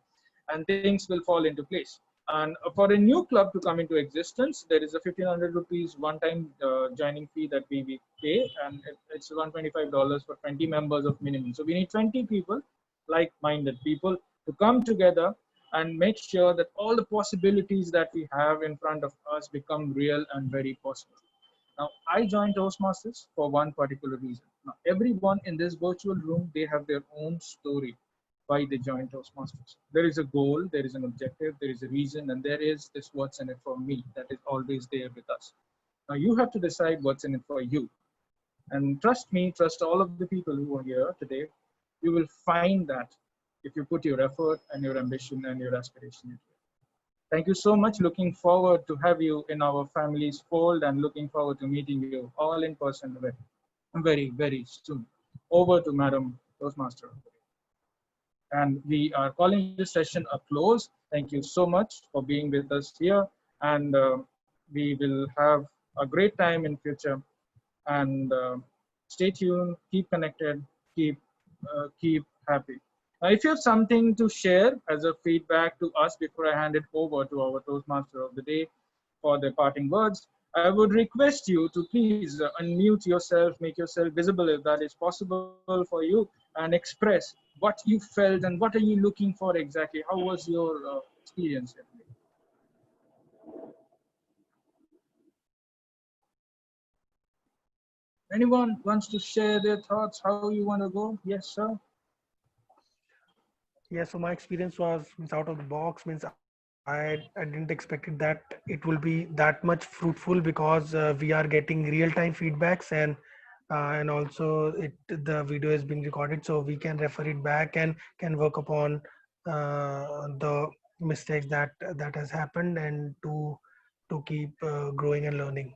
and things will fall into place. And for a new club to come into existence, there is a 1,500 rupees one-time joining fee that we pay, and it's $125 for 20 members of minimum. So we need 20 people, like-minded people, to come together and make sure that all the possibilities that we have in front of us become real and very possible. Now, I joined Toastmasters for one particular reason. Now, everyone in this virtual room, they have their own story why they joined Toastmasters. There is a goal, there is an objective, there is a reason, and there is this what's in it for me that is always there with us. Now, you have to decide what's in it for you. And trust me, trust all of the people who are here today, you will find that if you put your effort and your ambition and your aspiration into it. Thank you so much. Looking forward to have you in our family's fold, and looking forward to meeting you all in person very, very soon. Over to Madam Toastmaster. And we are calling this session a close. Thank you so much for being with us here. And we will have a great time in future. And stay tuned, keep connected, keep happy. Now, if you have something to share as a feedback to us before I hand it over to our Toastmaster of the day for the parting words, I would request you to please unmute yourself, make yourself visible if that is possible for you, and express what you felt and what are you looking for exactly. How was your experience? Anyone wants to share their thoughts, how you want to go? Yes, sir. Yeah, so my experience was out of the box. Means I didn't expect it that it will be that much fruitful, because we are getting real-time feedbacks, and also the video is being recorded, so we can refer it back and can work upon the mistakes that has happened, and to keep growing and learning.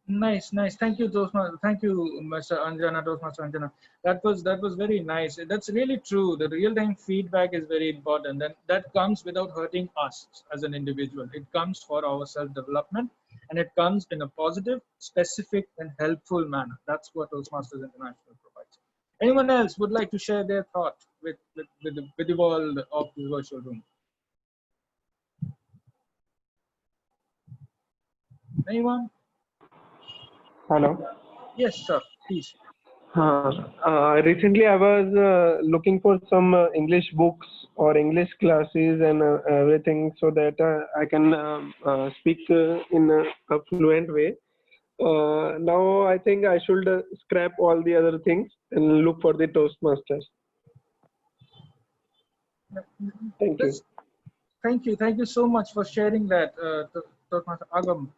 Nice. Thank you, Toastmaster. Thank you, Mr. Anjana, Toastmaster Anjana. That was very nice. That's really true. The real-time feedback is very important, and that comes without hurting us as an individual. It comes for our self-development, and it comes in a positive, specific, and helpful manner. That's what Toastmasters International provides. Anyone else would like to share their thought with the world of the virtual room? Anyone? Hello. Yes, sir. Please. Recently, I was looking for some English books or English classes and everything, so that I can speak in a fluent way. Now I think I should scrap all the other things and look for the Toastmasters. Thank you. Thank you so much for sharing that, Toastmaster Agam.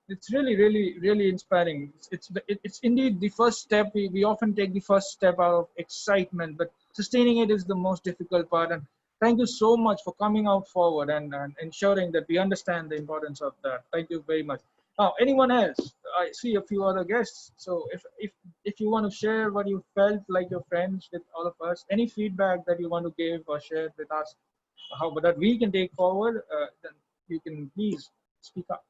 It's really inspiring. It's indeed the first step. We often take the first step out of excitement, but sustaining it is the most difficult part. And thank you so much for coming out forward and ensuring that we understand the importance of that. Thank you very much. Now, anyone else? I see a few other guests. So if you want to share what you felt like your friends with all of us, any feedback that you want to give or share with us, how that we can take forward, then you can please speak up.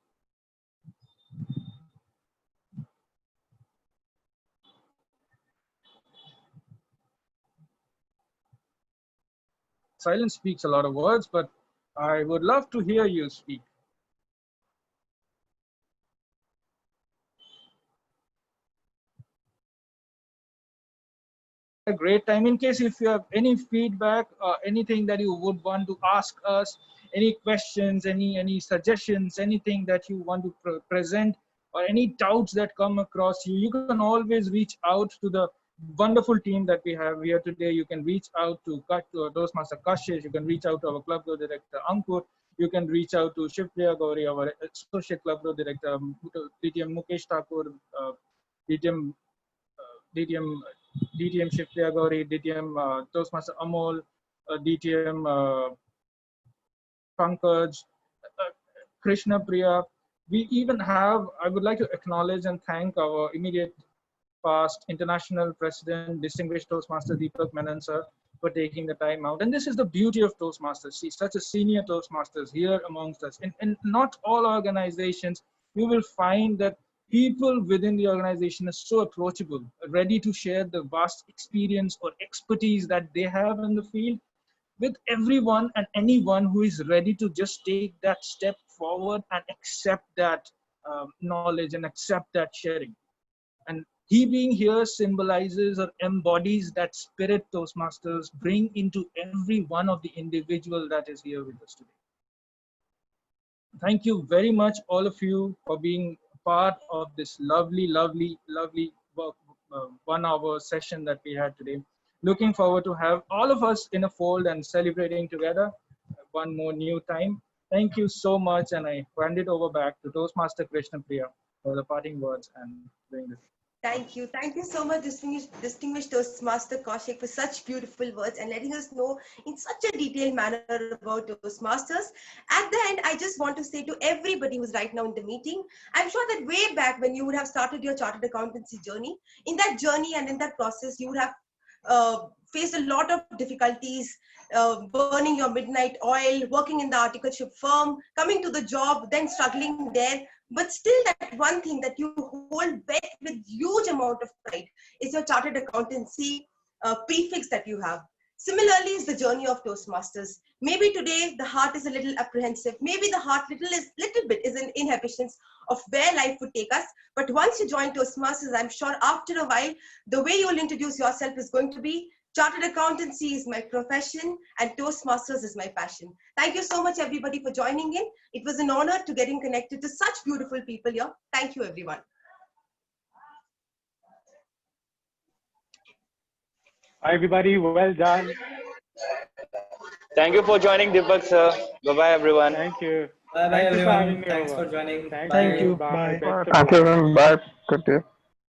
Silence speaks a lot of words, but I would love to hear you speak. A great time. In case if you have any feedback or anything that you would want to ask us, any questions, any suggestions, anything that you want to present, or any doubts that come across you, you can always reach out to the wonderful team that we have here today. You can reach out to Toastmaster Kashish, you can reach out to our club group director Ankur, you can reach out to Shivpriya Gauri, our associate club group director, DTM Mukesh Thakur, DTM Shivpriya Gauri, DTM Toastmaster Amol, DTM Pankaj, Krishna Priya. We even have, I would like to acknowledge and thank our immediate past international president, distinguished Toastmaster Deepak Menon sir, for taking the time out. And this is the beauty of Toastmasters. See, such a senior Toastmasters here amongst us. In not all organizations, you will find that people within the organization are so approachable, ready to share the vast experience or expertise that they have in the field with everyone and anyone who is ready to just take that step forward and accept that knowledge and accept that sharing. And he being here symbolizes or embodies that spirit Toastmasters bring into every one of the individual that is here with us today. Thank you very much, all of you, for being part of this lovely 1 hour session that we had today. Looking forward to have all of us in a fold and celebrating together one more new time. Thank you so much, and I hand it over back to Toastmaster Krishna Priya for the parting words and doing this. Thank you. Thank you so much, distinguished Toastmaster Kaushik, for such beautiful words and letting us know in such a detailed manner about Toastmasters. At the end, I just want to say to everybody who's right now in the meeting, I'm sure that way back when you would have started your chartered accountancy journey, in that journey and in that process, you would have faced a lot of difficulties, burning your midnight oil, working in the articleship firm, coming to the job, then struggling there. But still, that one thing that you hold back with huge amount of pride is your chartered accountancy prefix that you have. Similarly is the journey of Toastmasters. Maybe today the heart is a little apprehensive. Maybe the heart little bit is in inhibitions of where life would take us. But once you join Toastmasters, I'm sure after a while, the way you will introduce yourself is going to be, chartered accountancy is my profession and Toastmasters is my passion. Thank you so much, everybody, for joining in. It was an honor to getting connected to such beautiful people here. Thank you, everyone. Hi, everybody. Well done. Thank you for joining, Deepak sir. Bye-bye, everyone. Thank you. Bye-bye, Thank you for having everyone. me Thanks over. for joining. Thank Bye. you. Bye. Best of Thank luck. you, everyone. Bye. Good day.